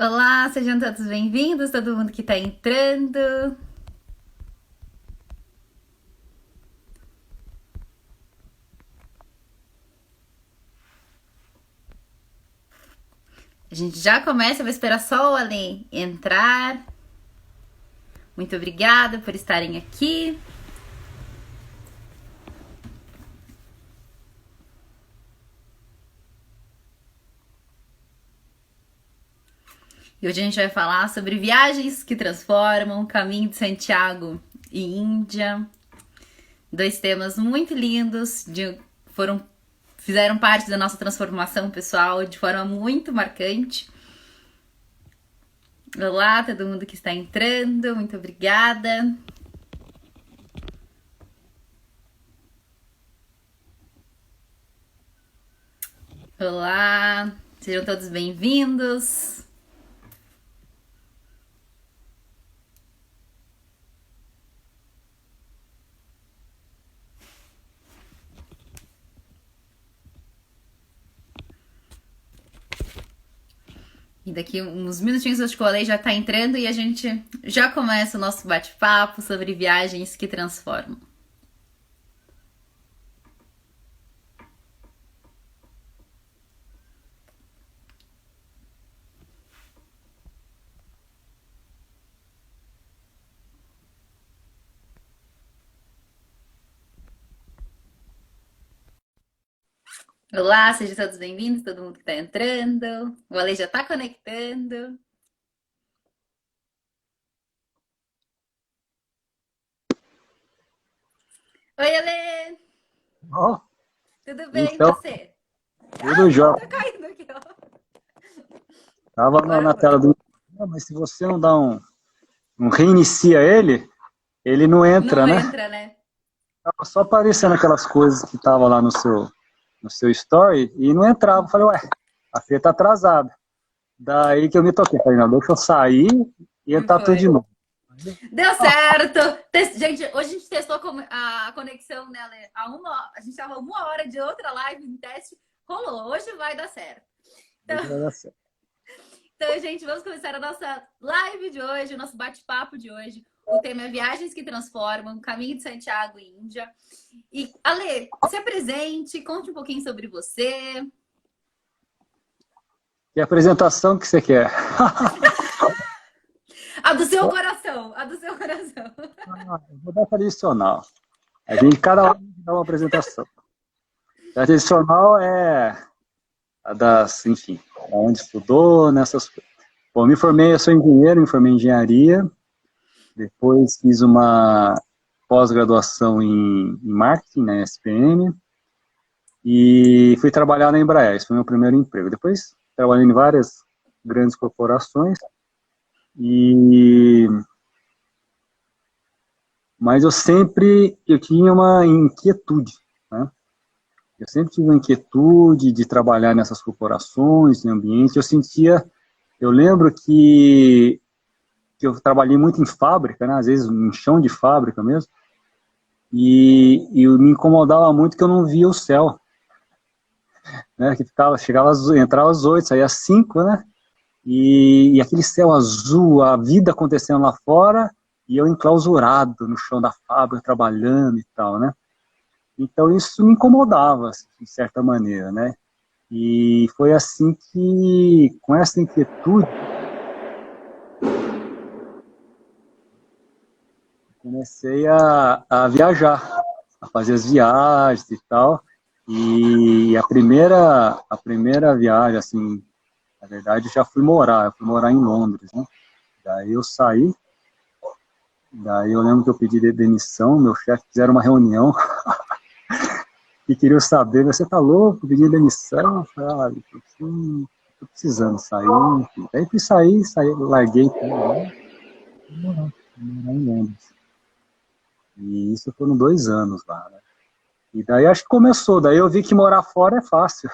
Olá, sejam todos bem-vindos, todo mundo que está entrando. A gente já começa, vou esperar só o Ale entrar. Muito obrigada por estarem aqui. E hoje a gente vai falar sobre viagens que transformam, Caminho de Santiago e Índia. Dois temas muito lindos, fizeram parte da nossa transformação pessoal de forma muito marcante. Olá, todo mundo que está entrando, muito obrigada. Olá, sejam todos bem-vindos. E daqui uns minutinhos o Colei já está entrando e a gente já começa o nosso bate-papo sobre viagens que transformam. Olá, sejam todos bem-vindos, todo mundo que está entrando. O Ale já está conectando. Oi, Ale! Oh, Tudo bem, então, e você? tudo jóia. Tá caindo aqui, ó. Tava na tela do. Mas se você não dá um reinicia ele não entra, Não né? entra, né? Tava só aparecendo aquelas coisas que tava lá no seu story e não entrava. Eu falei, ué, a Fê tá atrasada. Daí que eu me toquei. Falei, não, deixa eu sair e E entrar tudo de foi. novo. Deu certo! Gente, hoje a gente testou a conexão, né, Ale? A gente tava 1 hora de outra live em teste. Rolou, hoje vai dar certo. Então, gente, vamos começar a nossa live de hoje, o nosso bate-papo de hoje. O tema é Viagens que Transformam, Caminho de Santiago e Índia. E, Ale, se apresente, conte um pouquinho sobre você. Que apresentação que você quer? A do seu coração, a do seu coração. Eu vou dar tradicional. Cada um dá uma apresentação. A tradicional é a das, enfim, onde estudou, nessas coisas. Bom, eu sou engenheiro, me formei em engenharia, depois fiz uma pós-graduação em marketing na SPM e fui trabalhar na Embraer, esse foi meu primeiro emprego. Depois trabalhei em várias grandes corporações, mas eu tinha uma inquietude, né? Eu sempre tive uma inquietude de trabalhar nessas corporações, em ambiente, eu lembro que eu trabalhei muito em fábrica, né, às vezes em chão de fábrica mesmo, e me incomodava muito que eu não via o céu, né, que entrava às 8, saía às 5, né, e aquele céu azul, a vida acontecendo lá fora, e eu enclausurado no chão da fábrica, trabalhando e tal, né. Então isso me incomodava, assim, de certa maneira, né, e foi assim que, com essa inquietude, comecei a viajar, a fazer as viagens e tal. E a primeira viagem, assim, na verdade, eu fui morar em Londres, né? Daí eu saí, daí eu lembro que eu pedi demissão, meu chefe fizeram uma reunião e queriam saber, você tá louco, pedir demissão? Eu falei, tô precisando sair, enfim. Daí fui sair, larguei tudo, né? Morar em Londres. E isso foram 2 anos lá, né? E daí acho que começou, daí eu vi que morar fora é fácil.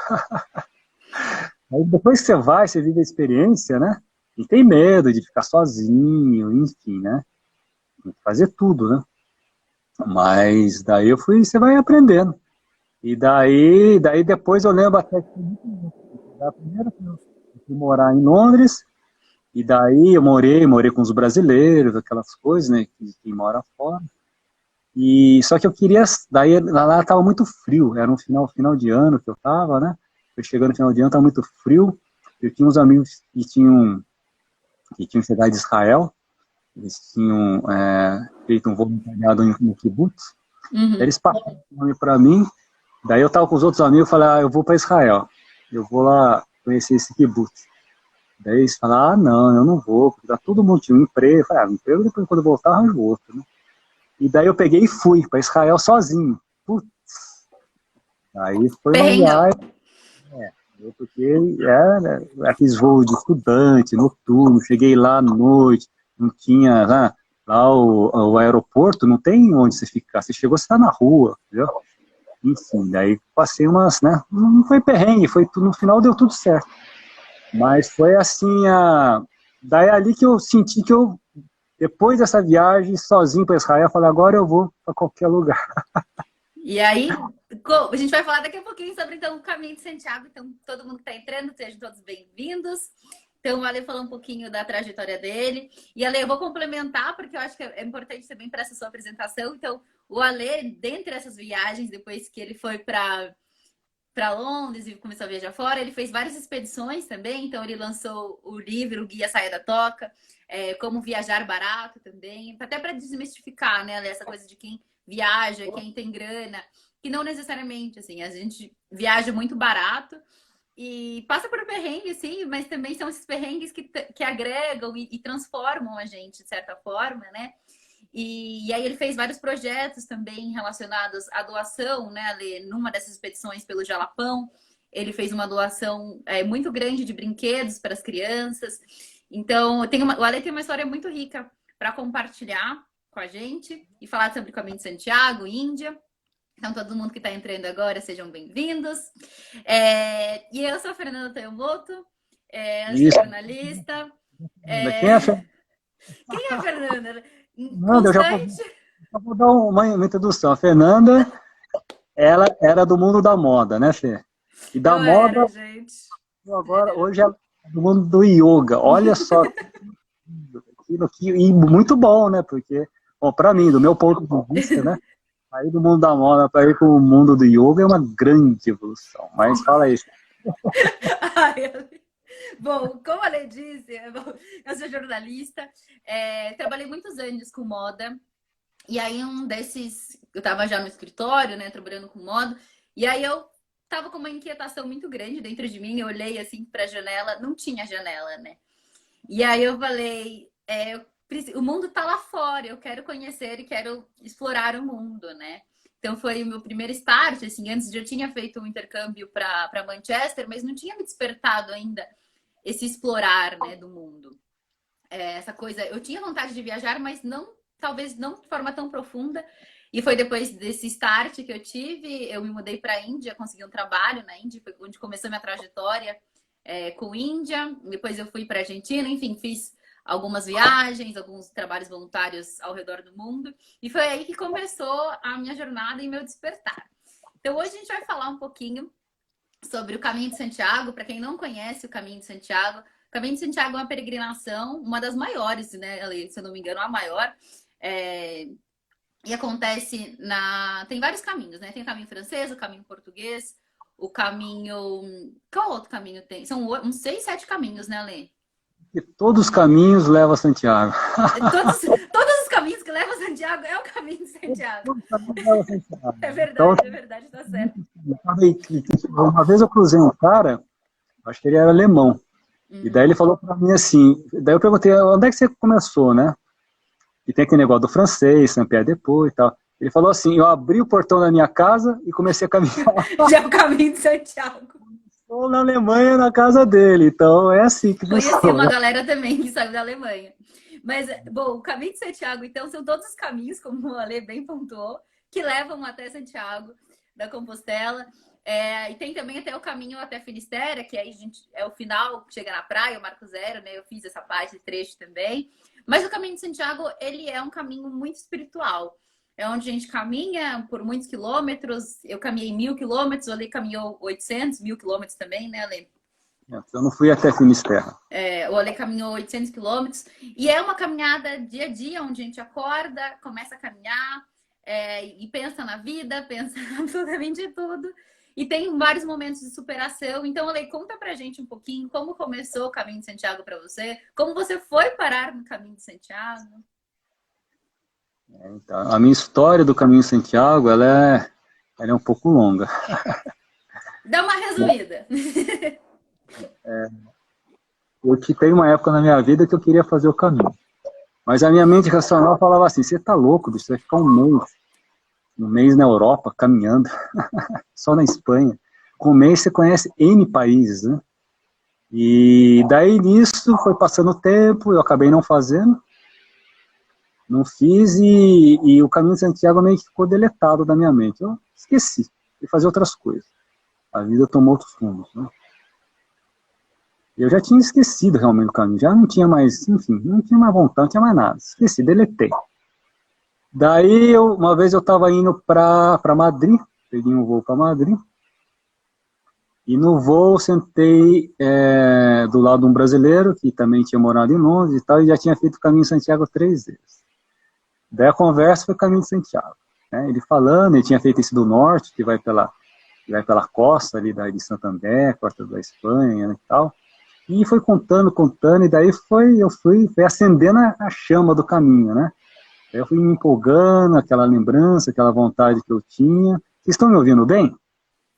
Aí depois que você vai, você vive a experiência, né? E tem medo de ficar sozinho, enfim, né? Tem que fazer tudo, né? Mas daí você vai aprendendo. E daí depois eu lembro até que a primeira que eu fui morar em Londres, E daí eu morei com os brasileiros, aquelas coisas, né, que quem mora fora. E só que eu queria, daí lá tava muito frio, era um final de ano que eu tava, né? Eu chegando no final de ano, tava muito frio. Eu tinha uns amigos que tinham chegado de Israel, eles tinham feito um voluntariado no kibbutz. Uhum. Eles passaram o nome para mim, daí eu tava com os outros amigos, falei, eu vou para Israel, eu vou lá conhecer esse kibbutz. Daí eles falaram, não, eu não vou, porque tá todo mundo tinha um emprego. Eu falei, emprego depois quando eu voltar arranjo outro, né? E daí eu peguei e fui para Israel sozinho. Putz, aí foi uma Perrengão. viagem, porque aqueles voos de estudante, noturno, cheguei lá à noite, não tinha, né, lá o aeroporto, não tem onde você ficar, você chegou, você está na rua, entendeu? Enfim, daí passei umas, né, não foi perrengue, no final deu tudo certo, mas foi assim, daí ali que eu senti que depois dessa viagem, sozinho para Israel, eu falei, agora eu vou para qualquer lugar. E aí, a gente vai falar daqui a pouquinho sobre então, o caminho de Santiago. Então, todo mundo que está entrando, sejam todos bem-vindos. Então, o Ale falou um pouquinho da trajetória dele. E, Ale, eu vou complementar, porque eu acho que é importante também para essa sua apresentação. Então, o Ale, dentre essas viagens, depois que ele foi para Londres e começou a viajar fora, ele fez várias expedições também. Então, ele lançou o livro o Guia Saia da Toca, Como Viajar Barato também, até para desmistificar, né, essa coisa de quem viaja, quem tem grana, que não necessariamente, assim, a gente viaja muito barato e passa por perrengue, sim, mas também são esses perrengues que agregam e transformam a gente, de certa forma, né? E aí ele fez vários projetos também relacionados à doação, né, Ale? Numa dessas expedições pelo Jalapão, ele fez uma doação muito grande de brinquedos para as crianças. Então, o Ale tem uma história muito rica para compartilhar com a gente e falar sobre o Caminho de Santiago, Índia. Então, todo mundo que está entrando agora, sejam bem-vindos. E eu sou a Fernanda Toyomoto, eu sou Isso. jornalista. Quem é a Quem é a Fernanda? Fernanda? Constante. Já vou dar uma introdução. A Fernanda, ela era do mundo da moda, né, Fê? E da Eu moda, era, gente. agora, hoje ela é do mundo do yoga. Olha só, e muito bom, né? Porque, bom, para mim, do meu ponto de vista, né? Sair do mundo da moda para ir para o mundo do yoga é uma grande evolução. Mas fala aí. Bom, como a Lei disse, eu sou jornalista, trabalhei muitos anos com moda, e aí eu estava já no escritório, né, trabalhando com moda, e aí eu estava com uma inquietação muito grande dentro de mim, eu olhei assim para a janela, não tinha janela, né? E aí eu falei, o mundo tá lá fora, eu quero conhecer e quero explorar o mundo, né? Então foi o meu primeiro start, assim, antes eu tinha feito um intercâmbio para Manchester, mas não tinha me despertado ainda esse explorar, né, do mundo. Essa coisa, eu tinha vontade de viajar, mas talvez não de forma tão profunda. E foi depois desse start que eu tive, eu me mudei para a Índia, consegui um trabalho na Índia, foi onde começou minha trajetória com Índia. Depois eu fui para a Argentina, enfim, fiz algumas viagens, alguns trabalhos voluntários ao redor do mundo. E foi aí que começou a minha jornada e meu despertar. Então hoje a gente vai falar um pouquinho sobre o Caminho de Santiago. Para quem não conhece o Caminho de Santiago, o Caminho de Santiago é uma peregrinação, uma das maiores, né? Se eu não me engano, a maior. E acontece Tem vários caminhos, né? Tem o caminho francês, o caminho português, o caminho. Qual outro caminho tem? São uns 6, 7 caminhos, né, Alê? E todos os caminhos levam a Santiago. Todos os caminhos que levam a Santiago é o caminho de Santiago. Todos os caminhos levam a Santiago. Então, É verdade, tá certo. uma vez eu cruzei um cara, acho que ele era alemão. E daí ele falou para mim assim, daí eu perguntei, onde é que você começou, né? E tem aquele negócio do francês, Saint-Pierre-de-Port e tal. Ele falou assim, eu abri o portão da minha casa e comecei a caminhar. Já é o caminho de Santiago. Estou na Alemanha, na casa dele. Então é assim que Conheci funciona. uma galera também que saiu da Alemanha. Mas, bom, o caminho de Santiago, então, são todos os caminhos, como o Ale bem pontuou, que levam até Santiago da Compostela. E tem também até o caminho até Finisterra, que aí é o final, chega na praia, o Marco Zero, né? Eu fiz essa parte, esse trecho também. Mas o caminho de Santiago, ele é um caminho muito espiritual. É onde a gente caminha por muitos quilômetros. Eu caminhei 1.000 quilômetros, o Ale caminhou 800, 1.000 quilômetros também, né, Ale? Eu não fui até Finisterra. O Ale caminhou 800 quilômetros e é uma caminhada dia a dia, onde a gente acorda, começa a caminhar e pensa na vida, pensa em absolutamente tudo. E tem vários momentos de superação. Então, Ale, conta pra gente um pouquinho como começou o Caminho de Santiago para você, como você foi parar no Caminho de Santiago. Então, a minha história do Caminho de Santiago, ela é um pouco longa. Dá uma resumida. Eu tive uma época na minha vida que eu queria fazer o caminho. Mas a minha mente racional falava assim, você tá louco, bicho, você vai ficar um mês na Europa, caminhando, só na Espanha. Com um mês você conhece N países, né? E daí nisso foi passando o tempo, eu acabei não fazendo, não fiz e o Caminho de Santiago meio que ficou deletado da minha mente. Eu esqueci de fazer outras coisas. A vida tomou outros rumos, né? Eu já tinha esquecido realmente o caminho, já não tinha mais, enfim, não tinha mais vontade, não tinha mais nada. Esqueci, deletei. Daí, uma vez eu estava indo para Madrid, peguei um voo para Madrid, e no voo sentei do lado de um brasileiro, que também tinha morado em Londres e tal, e já tinha feito o Caminho de Santiago 3 vezes. Daí a conversa foi o Caminho de Santiago. Né? Ele falando, ele tinha feito esse do norte, que vai pela costa ali de Santander, costa da Espanha e tal. E foi contando, e daí eu fui acendendo a chama do caminho, né? Aí eu fui me empolgando, aquela lembrança, aquela vontade que eu tinha. Vocês estão me ouvindo bem?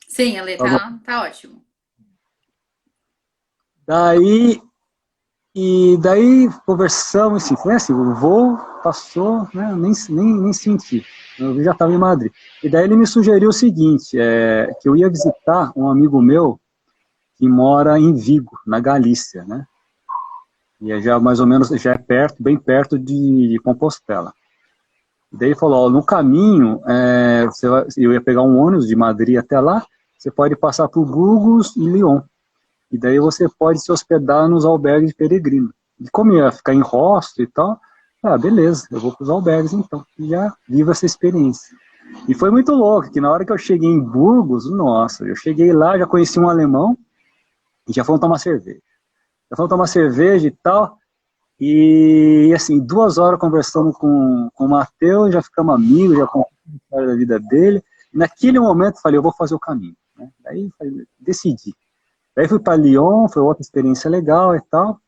Sim, Ale, tá ótimo. Daí conversamos, assim, foi assim, o voo passou, né, nem senti, eu já estava em Madrid. E daí ele me sugeriu o seguinte, que eu ia visitar um amigo meu que mora em Vigo, na Galícia, né? E é já mais ou menos, já é perto, bem perto de Compostela. E daí ele falou, ó, no caminho, eu ia pegar um ônibus de Madrid até lá, você pode passar por Burgos e Lyon. E daí você pode se hospedar nos albergues de peregrino. E como ia ficar em hostel e tal, beleza, eu vou para os albergues então. E já vivo essa experiência. E foi muito louco, que na hora que eu cheguei em Burgos, nossa, eu cheguei lá, já conheci um alemão, e já fomos tomar cerveja. Já fomos tomar cerveja e tal, e assim, 2 horas conversando com o Matheus, já ficamos amigos, já contamos a história da vida dele, e naquele momento falei, eu vou fazer o caminho. Né? Daí decidi. Daí fui para Lyon, foi outra experiência legal e tal,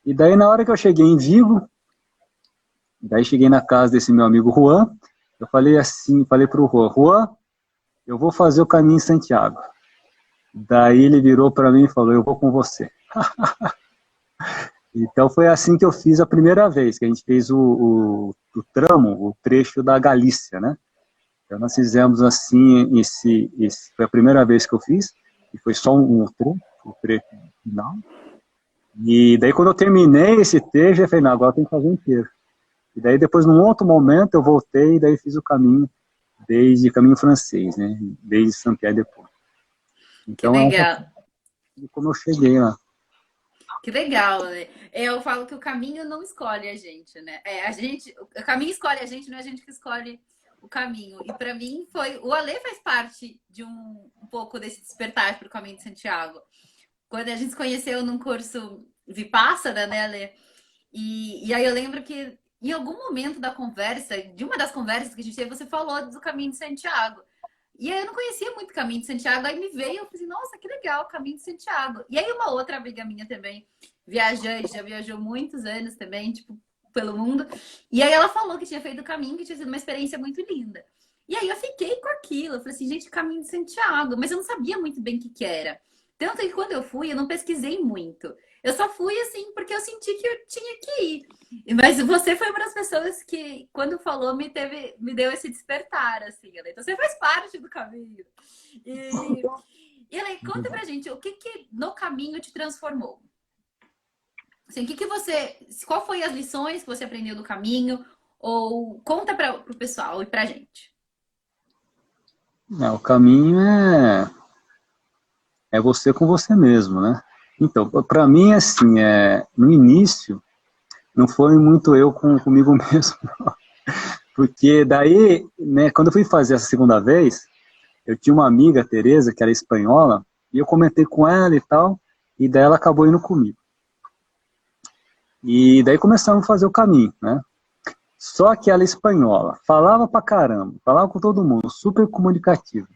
e daí na hora que eu cheguei em Vigo, daí cheguei na casa desse meu amigo Juan, eu falei assim, falei pro Juan, eu vou fazer o caminho em Santiago. Daí ele virou para mim e falou, eu vou com você. Então foi assim que eu fiz a primeira vez, que a gente fez o trecho da Galícia, né? Então nós fizemos assim, foi a primeira vez que eu fiz, e foi só o trecho final. E daí quando eu terminei esse trecho, eu falei, não, agora eu tenho que fazer inteiro. E daí depois, num outro momento, eu voltei e daí fiz o caminho, desde caminho francês, né? Desde Saint-Pierre-de-Port. Então, que legal. Como eu cheguei lá. Que legal, né? Eu falo que o caminho não escolhe a gente, né? O caminho escolhe a gente, não é a gente que escolhe o caminho. E para mim o Ale faz parte de um pouco desse despertar para o Caminho de Santiago. Quando a gente se conheceu num curso Vipassana, né, Ale? E aí eu lembro que em algum momento da conversa, de uma das conversas que a gente teve, você falou do Caminho de Santiago. E aí eu não conhecia muito o Caminho de Santiago, aí me veio, eu falei, nossa, que legal, o Caminho de Santiago. E aí uma outra amiga minha também, viajante, já viajou muitos anos também, tipo, pelo mundo. E aí ela falou que tinha feito o caminho, que tinha sido uma experiência muito linda. E aí eu fiquei com aquilo, eu falei assim, gente, Caminho de Santiago, mas eu não sabia muito bem o que era. Tanto que quando eu fui, eu não pesquisei muito. Eu só fui assim, porque eu senti que eu tinha que ir. Mas você foi uma das pessoas que, quando falou, me deu esse despertar, assim. Então você faz parte do caminho. E Elaine, conta pra gente, o que no caminho te transformou? Assim, qual foi as lições que você aprendeu do caminho? Ou conta pro pessoal e pra gente. O caminho é você com você mesmo, né? Então, para mim, assim, no início, não foi muito eu comigo mesmo, não. Porque daí, né, quando eu fui fazer essa segunda vez, eu tinha uma amiga, Tereza, que era espanhola, e eu comentei com ela e tal, e daí ela acabou indo comigo. E daí começamos a fazer o caminho, né? Só que ela é espanhola, falava pra caramba, falava com todo mundo, super comunicativa.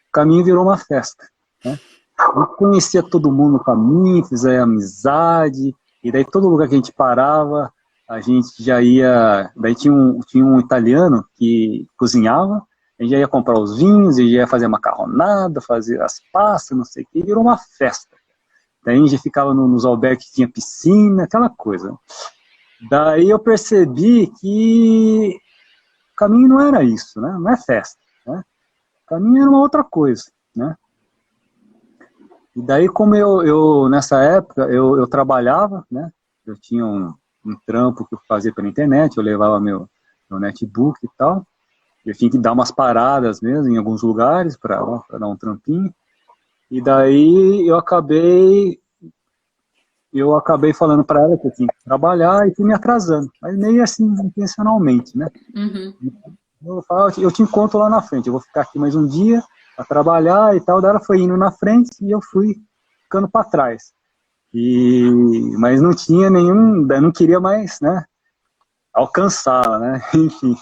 O caminho virou uma festa, né? Eu conhecia todo mundo no caminho, fizia amizade, e daí todo lugar que a gente parava, a gente já ia... Daí tinha um italiano que cozinhava, a gente já ia comprar os vinhos, a gente ia fazer macarronada, fazer as pastas, não sei o que, e virou uma festa. Daí a gente ficava nos albergues que tinha piscina, aquela coisa. Daí eu percebi que o caminho não era isso, né? Não é festa, né? O caminho era uma outra coisa, né? E daí, como nessa época, eu trabalhava, né? Eu tinha um trampo que eu fazia pela internet, eu levava meu netbook e tal. Eu tinha que dar umas paradas mesmo em alguns lugares para dar um trampinho. E daí eu acabei falando para ela que eu tinha que trabalhar e fui me atrasando, mas meio assim, intencionalmente, né? Uhum. Eu falava, eu te encontro lá na frente, eu vou ficar aqui mais um dia para trabalhar e tal. Daí ela foi indo na frente e eu fui ficando para trás. Mas não tinha nenhum, não queria mais, né? Alcançá-la, né? Enfim.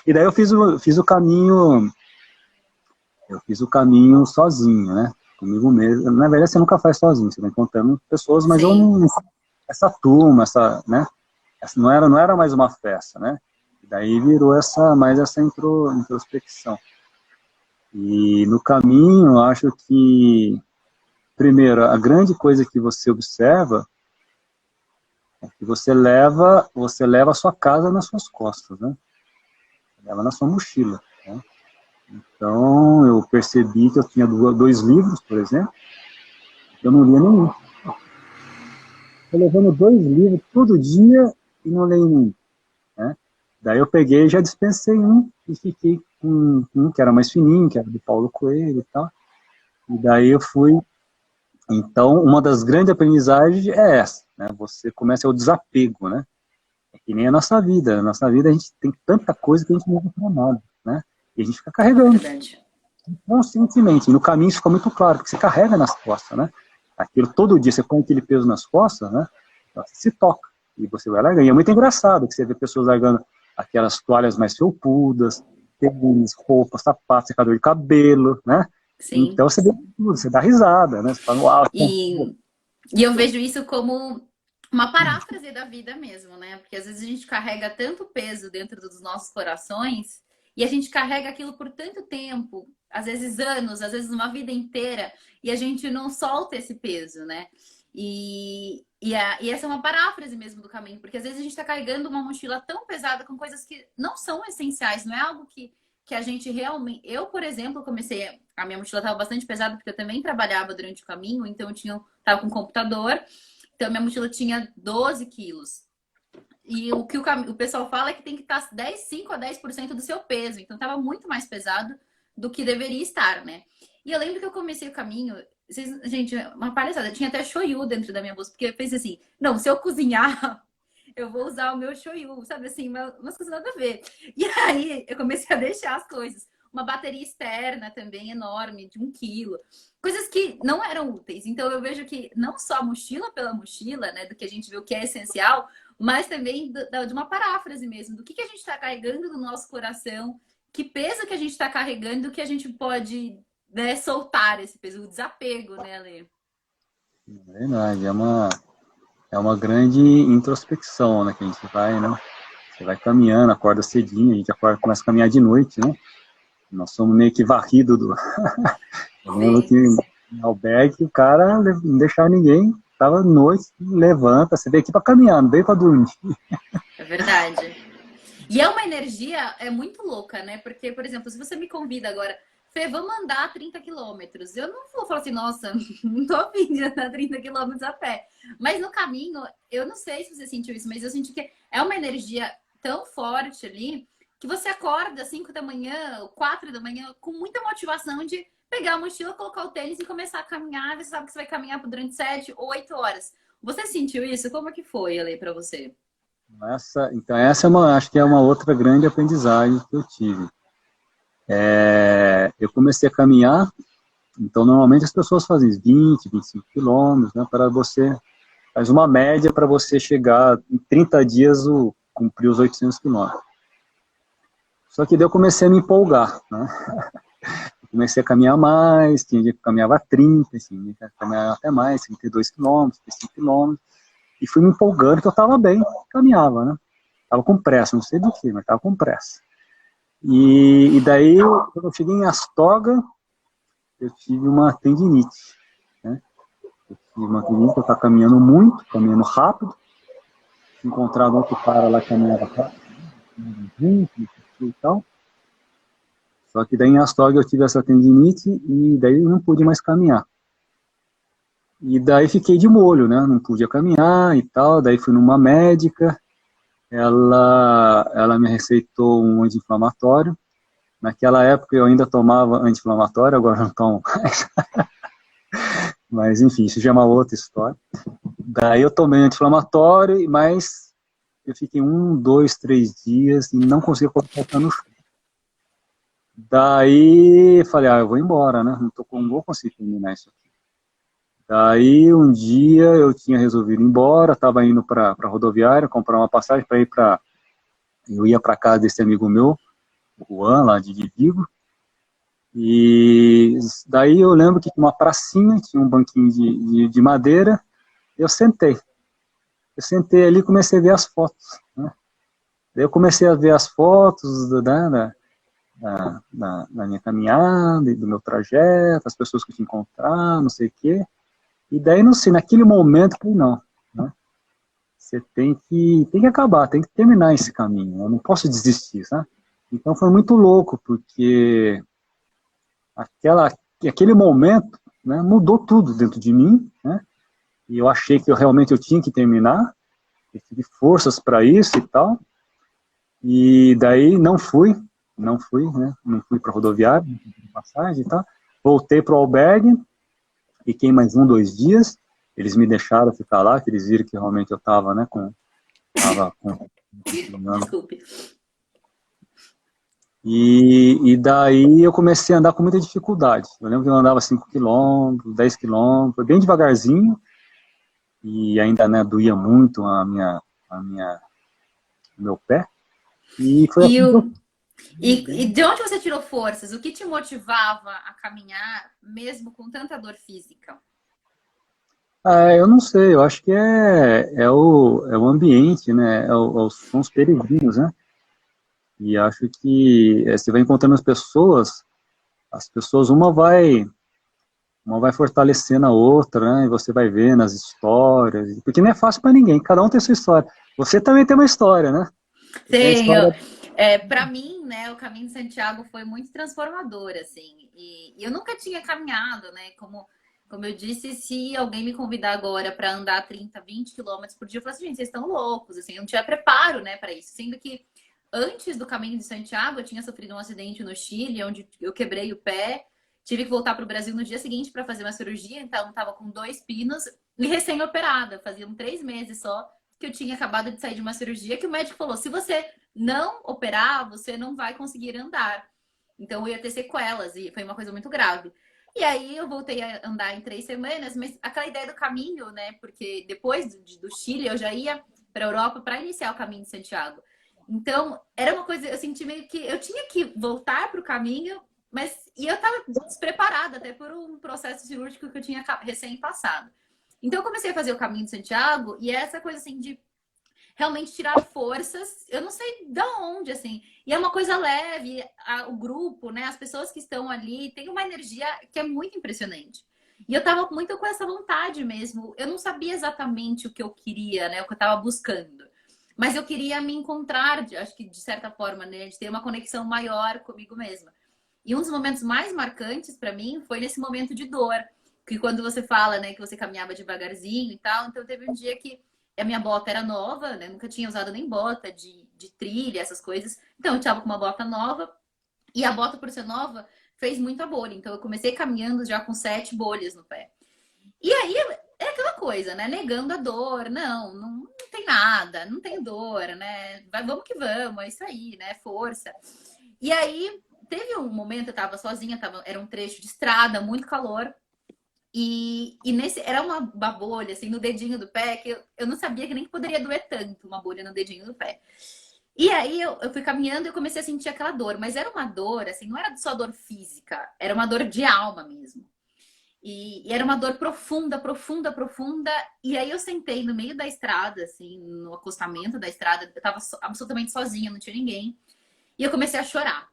E daí eu fiz o caminho sozinho, né? Comigo mesmo. Na verdade, você nunca faz sozinho, você vai encontrando pessoas, mas eu Sim. não... Essa turma, né? Não era mais uma festa, né? E daí virou mais essa introspecção. E no caminho, eu acho que, primeiro, a grande coisa que você observa é que você leva a sua casa nas suas costas, né? Leva na sua mochila, né? Então, eu percebi que eu tinha 2 livros, por exemplo, eu não lia nenhum. Estou levando 2 livros todo dia e não leio nenhum, né? Daí eu peguei e já dispensei um e fiquei com um que era mais fininho, que era do Paulo Coelho e tal. E daí eu fui... Então, uma das grandes aprendizagens é essa, né? Você começa o desapego, né? É que nem a nossa vida. Na nossa vida a gente tem tanta coisa que a gente não usa para nada, né? E a gente fica carregando. Verdade. Conscientemente. E no caminho isso fica muito claro, porque você carrega nas costas, né? Aquilo todo dia, você põe aquele peso nas costas, né? Você se toca. E você vai largando. E é muito engraçado que você vê pessoas largando aquelas toalhas mais felpudas, tênis, roupa, sapato, secador de cabelo, né? Sim. Então você vê tudo, você dá risada, né? Você fala, uau, E, e eu vejo isso como uma paráfrase da vida mesmo, né? Porque às vezes a gente carrega tanto peso dentro dos nossos corações e a gente carrega aquilo por tanto tempo, às vezes anos, às vezes uma vida inteira, e a gente não solta esse peso, né? E essa é uma paráfrase mesmo do caminho, porque às vezes a gente está carregando uma mochila tão pesada com coisas que não são essenciais, não é algo que a gente realmente. Eu, por exemplo, comecei. A minha mochila estava bastante pesada, porque eu também trabalhava durante o caminho, então eu tava com computador, então minha mochila tinha 12 quilos. E o que o pessoal fala é que tem que estar 5 a 10% do seu peso, então estava muito mais pesado do que deveria estar, né? E eu lembro que eu comecei o caminho. Gente, uma palhaçada, tinha até shoyu dentro da minha bolsa, porque eu pensei assim: não, se eu cozinhar, eu vou usar o meu shoyu, sabe assim, umas coisas nada a ver. E aí eu comecei a deixar as coisas. Uma bateria externa também enorme, de 1 quilo. Coisas que não eram úteis. Então eu vejo que não só a mochila pela mochila, né, do que a gente vê o que é essencial, mas também de uma paráfrase mesmo, do que a gente está carregando no nosso coração, que peso que a gente está carregando, que a gente pode, né, soltar esse peso, o desapego, né, Ale? é verdade, é uma grande introspecção, né, que a gente vai, né? Você vai caminhando, acorda cedinho, a gente acorda, começa a caminhar de noite, né? Nós somos meio que varrido do... Eu lembro que no albergue o cara não deixava ninguém, tava à noite, levanta, você veio aqui para caminhar, não veio para dormir. É verdade. E é uma energia muito louca, né? Porque, por exemplo, se você me convida agora, Fê, vamos andar 30 quilômetros. Eu não vou falar assim, nossa, não tô afim de andar 30 quilômetros a pé. Mas no caminho, eu não sei se você sentiu isso, mas eu senti que é uma energia tão forte ali que você acorda às 5 da manhã, 4 da manhã, com muita motivação de pegar a mochila, colocar o tênis e começar a caminhar. Você sabe que você vai caminhar durante 7 ou 8 horas. Você sentiu isso? Como é que foi, Ale, pra você? Então essa acho que é uma outra grande aprendizagem que eu tive. Eu comecei a caminhar Então, normalmente as pessoas fazem 20, 25 quilômetros, né, para você, faz uma média para você chegar em 30 dias, cumprir os 800 quilômetros. Só que daí eu comecei a me empolgar, né? Comecei a caminhar mais, tinha dia que caminhava 30, assim, caminhava até mais, 32 quilômetros, 35 quilômetros, e fui me empolgando que eu estava bem, caminhava, né? Estava com pressa, não sei do que, mas estava com pressa. E daí, quando eu cheguei em Astorga, eu tive uma tendinite, né? Eu tive uma tendinite, eu estava caminhando muito, caminhando rápido, encontrado outro cara lá que caminhava rápido, e tal. Só que daí em Astorga eu tive essa tendinite e daí não pude mais caminhar. E daí fiquei de molho, né? Não podia caminhar e tal. Daí fui numa médica, ela me receitou um anti-inflamatório. Naquela época eu ainda tomava anti-inflamatório, agora não tomo mais. Mas enfim, isso já é uma outra história. Daí eu tomei anti-inflamatório, mas eu fiquei 1, 2, 3 dias e não conseguia colocar no chão. Daí falei, eu vou embora, né? Não vou conseguir terminar isso aqui. Daí um dia eu tinha resolvido ir embora, estava indo para a rodoviária, comprar uma passagem para ir para... Eu ia para casa desse amigo meu, o Juan, lá de Vigo, e daí eu lembro que tinha uma pracinha, tinha um banquinho de madeira, eu sentei. Eu sentei ali e comecei a ver as fotos, né? Daí eu comecei a ver as fotos da minha caminhada, do meu trajeto, as pessoas que eu tinha encontrado, não sei o quê. E daí, não sei, naquele momento, eu falei, não, né? Você tem que acabar, tem que terminar esse caminho, eu não posso desistir, sabe? Então foi muito louco, porque aquele momento, né, mudou tudo dentro de mim, né? E eu achei que realmente eu tinha que terminar, eu tive forças para isso e tal, e daí não fui, né? Não fui para a rodoviária, não fui pra passagem e tal, voltei para o albergue, fiquei mais 1, 2 dias, eles me deixaram ficar lá, que eles viram que realmente eu estava, né, tava com Desculpe. e daí eu comecei a andar com muita dificuldade. Eu lembro que eu andava 5 quilômetros, 10 quilômetros, bem devagarzinho, e ainda, né, doía muito o meu pé. E foi E, assim que eu... e de onde você tirou forças? O que te motivava a caminhar, mesmo com tanta dor física? Eu não sei, eu acho que é o ambiente, né, são os peregrinos, né, e acho que você vai encontrando as pessoas, uma vai fortalecendo a outra, né, e você vai vendo as histórias, porque não é fácil para ninguém, cada um tem sua história. Você também tem uma história, né? Você tem a Tenho. história... Para mim, né, o caminho de Santiago foi muito transformador, assim. E eu nunca tinha caminhado, né? Como eu disse, se alguém me convidar agora para andar 30, 20 quilômetros por dia, eu falo assim, gente, vocês estão loucos, assim, eu não tinha preparo, né, para isso. Sendo que antes do caminho de Santiago, eu tinha sofrido um acidente no Chile, onde eu quebrei o pé, tive que voltar para o Brasil no dia seguinte para fazer uma cirurgia, então estava com 2 pinos e recém-operada. Faziam 3 meses só que eu tinha acabado de sair de uma cirurgia que o médico falou: se você não operar, você não vai conseguir andar. Então eu ia ter sequelas e foi uma coisa muito grave. E aí eu voltei a andar em 3 semanas, mas aquela ideia do caminho, né? Porque depois do Chile eu já ia para a Europa para iniciar o caminho de Santiago. Então era uma coisa, eu senti meio que eu tinha que voltar para o caminho, mas e eu estava despreparada até por um processo cirúrgico que eu tinha recém passado. Então eu comecei a fazer o caminho de Santiago e essa coisa assim de realmente tirar forças, eu não sei de onde, assim. E é uma coisa leve, o grupo, né? As pessoas que estão ali têm uma energia que é muito impressionante. E eu tava muito com essa vontade mesmo. Eu não sabia exatamente o que eu queria, né? O que eu tava buscando. Mas eu queria me encontrar, acho que de certa forma, né? De ter uma conexão maior comigo mesma. E um dos momentos mais marcantes para mim foi nesse momento de dor. Que quando você fala, né, que você caminhava devagarzinho e tal. Então teve um dia que a minha bota era nova, né? Nunca tinha usado nem bota de trilha, essas coisas. Então eu tava com uma bota nova. E a bota, por ser nova, fez muita bolha. Então eu comecei caminhando já com 7 bolhas no pé. E aí é aquela coisa, né? Negando a dor. Não tem nada, não tem dor, né? Vamos que vamos, é isso aí, né? Força. E aí teve um momento, eu tava sozinha, era um trecho de estrada, muito calor. E nesse, era uma bolha, assim, no dedinho do pé, que eu não sabia que nem que poderia doer tanto uma bolha no dedinho do pé. E aí eu fui caminhando e eu comecei a sentir aquela dor, mas era uma dor, assim, não era só dor física, era uma dor de alma mesmo. E era uma dor profunda, profunda, profunda. E aí eu sentei no meio da estrada, assim, no acostamento da estrada, eu tava absolutamente sozinha, não tinha ninguém. E eu comecei a chorar.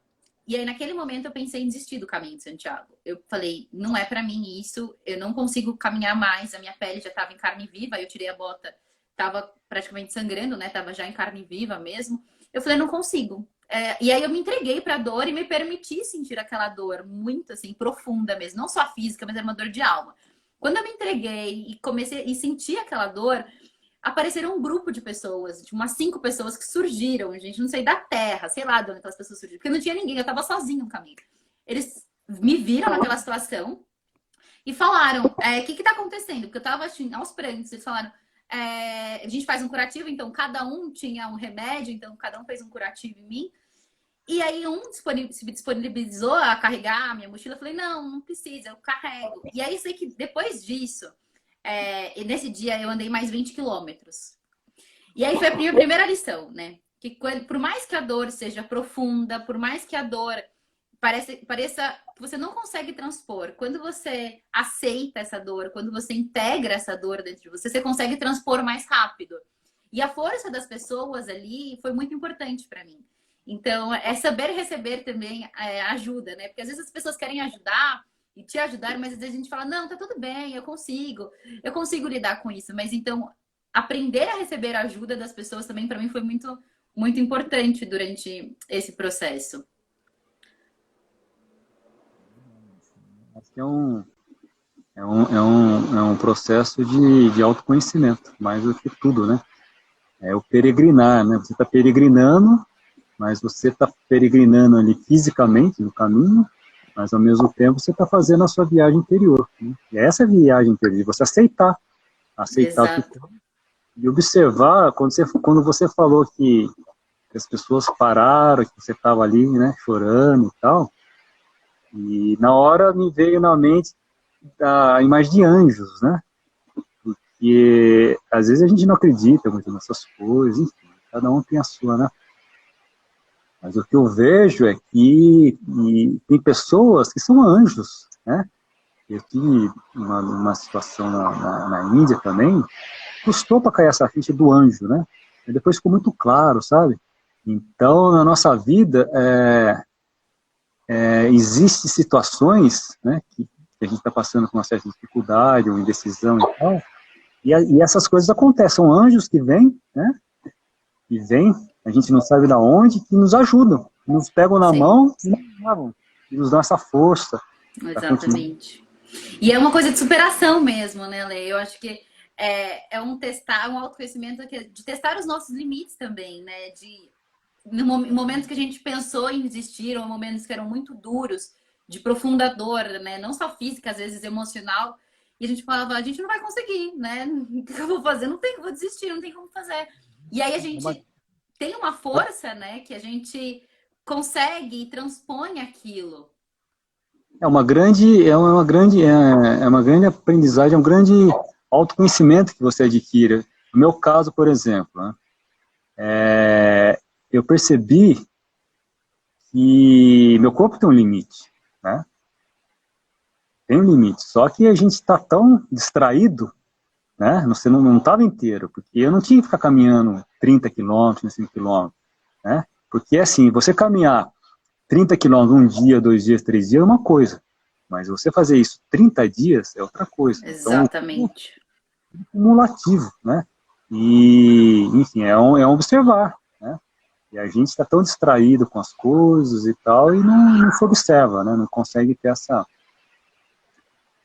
E aí, naquele momento, eu pensei em desistir do caminho de Santiago. Eu falei, não é para mim isso, eu não consigo caminhar mais, a minha pele já estava em carne viva, eu tirei a bota, estava praticamente sangrando, né? Tava já em carne viva mesmo. Eu falei, não consigo. E aí eu me entreguei para a dor e me permiti sentir aquela dor muito assim profunda mesmo, não só física, mas era uma dor de alma. Quando eu me entreguei e comecei e senti aquela dor, apareceram um grupo de pessoas, tipo, umas 5 pessoas que surgiram, gente, não sei, da terra, sei lá de onde aquelas pessoas surgiram, porque não tinha ninguém, eu tava sozinha no caminho. Eles me viram naquela situação e falaram, o que que tá acontecendo? Porque eu tava assim, aos prantos, eles falaram, a gente faz um curativo, então cada um tinha um remédio, então cada um fez um curativo em mim. E aí se disponibilizou a carregar a minha mochila, eu falei, não precisa, eu carrego. E aí sei que depois disso, e nesse dia eu andei mais 20 quilômetros. E aí foi a minha primeira lição, né? Que por mais que a dor seja profunda, por mais que a dor pareça que você não consegue transpor, quando você aceita essa dor, quando você integra essa dor dentro de você, você consegue transpor mais rápido. E a força das pessoas ali foi muito importante para mim. Então, saber receber também ajuda, né? Porque às vezes as pessoas querem ajudar e te ajudar, mas às vezes a gente fala, não, tá tudo bem, eu consigo lidar com isso. Mas então, aprender a receber a ajuda das pessoas também, para mim, foi muito, muito importante durante esse processo. Acho que é um processo de autoconhecimento, mais do que tudo, né? É o peregrinar, né? Você está peregrinando, mas você está peregrinando ali fisicamente no caminho, mas ao mesmo tempo você está fazendo a sua viagem interior. Né? E é essa viagem interior, de você aceitar o que e observar, quando você falou que as pessoas pararam, que você estava ali, né, chorando e tal, e na hora me veio na mente a imagem de anjos, né? Porque às vezes a gente não acredita muito nessas coisas, enfim, cada um tem a sua, né? Mas o que eu vejo é que tem pessoas que são anjos, né? Eu tive uma situação na Índia também, custou para cair essa ficha do anjo, né? E depois ficou muito claro, sabe? Então, na nossa vida, existem situações, né, que a gente está passando com uma certa dificuldade ou indecisão e tal, e essas coisas acontecem. São anjos que vêm, né? Que vêm, a gente não sabe de onde, que nos ajudam, nos pegam na mão e nos dão essa força. Exatamente. E é uma coisa de superação mesmo, né, Lê? Eu acho que um autoconhecimento de testar os nossos limites também, né? No momentos que a gente pensou em desistir, ou momentos que eram muito duros, de profunda dor, né? Não só física, às vezes emocional. E a gente falava, a gente não vai conseguir, né? O que eu vou fazer? Não tem, vou desistir, não tem como fazer. E aí a gente tem uma força, né? Que a gente consegue e transpõe aquilo. É uma grande aprendizagem, é um grande autoconhecimento que você adquire. No meu caso, por exemplo, né, eu percebi que meu corpo tem um limite, né? Tem um limite, só que a gente está tão distraído, né? Você não estava inteiro, porque eu não tinha que ficar caminhando 30 quilômetros, 5 quilômetros, né? Porque assim, você caminhar 30 quilômetros um dia, 2 dias, 3 dias é uma coisa, mas você fazer isso 30 dias é outra coisa. Exatamente. Então, é cumulativo, né? E, enfim, é um observar, né? E a gente está tão distraído com as coisas e tal, e não se observa, né? Não consegue ter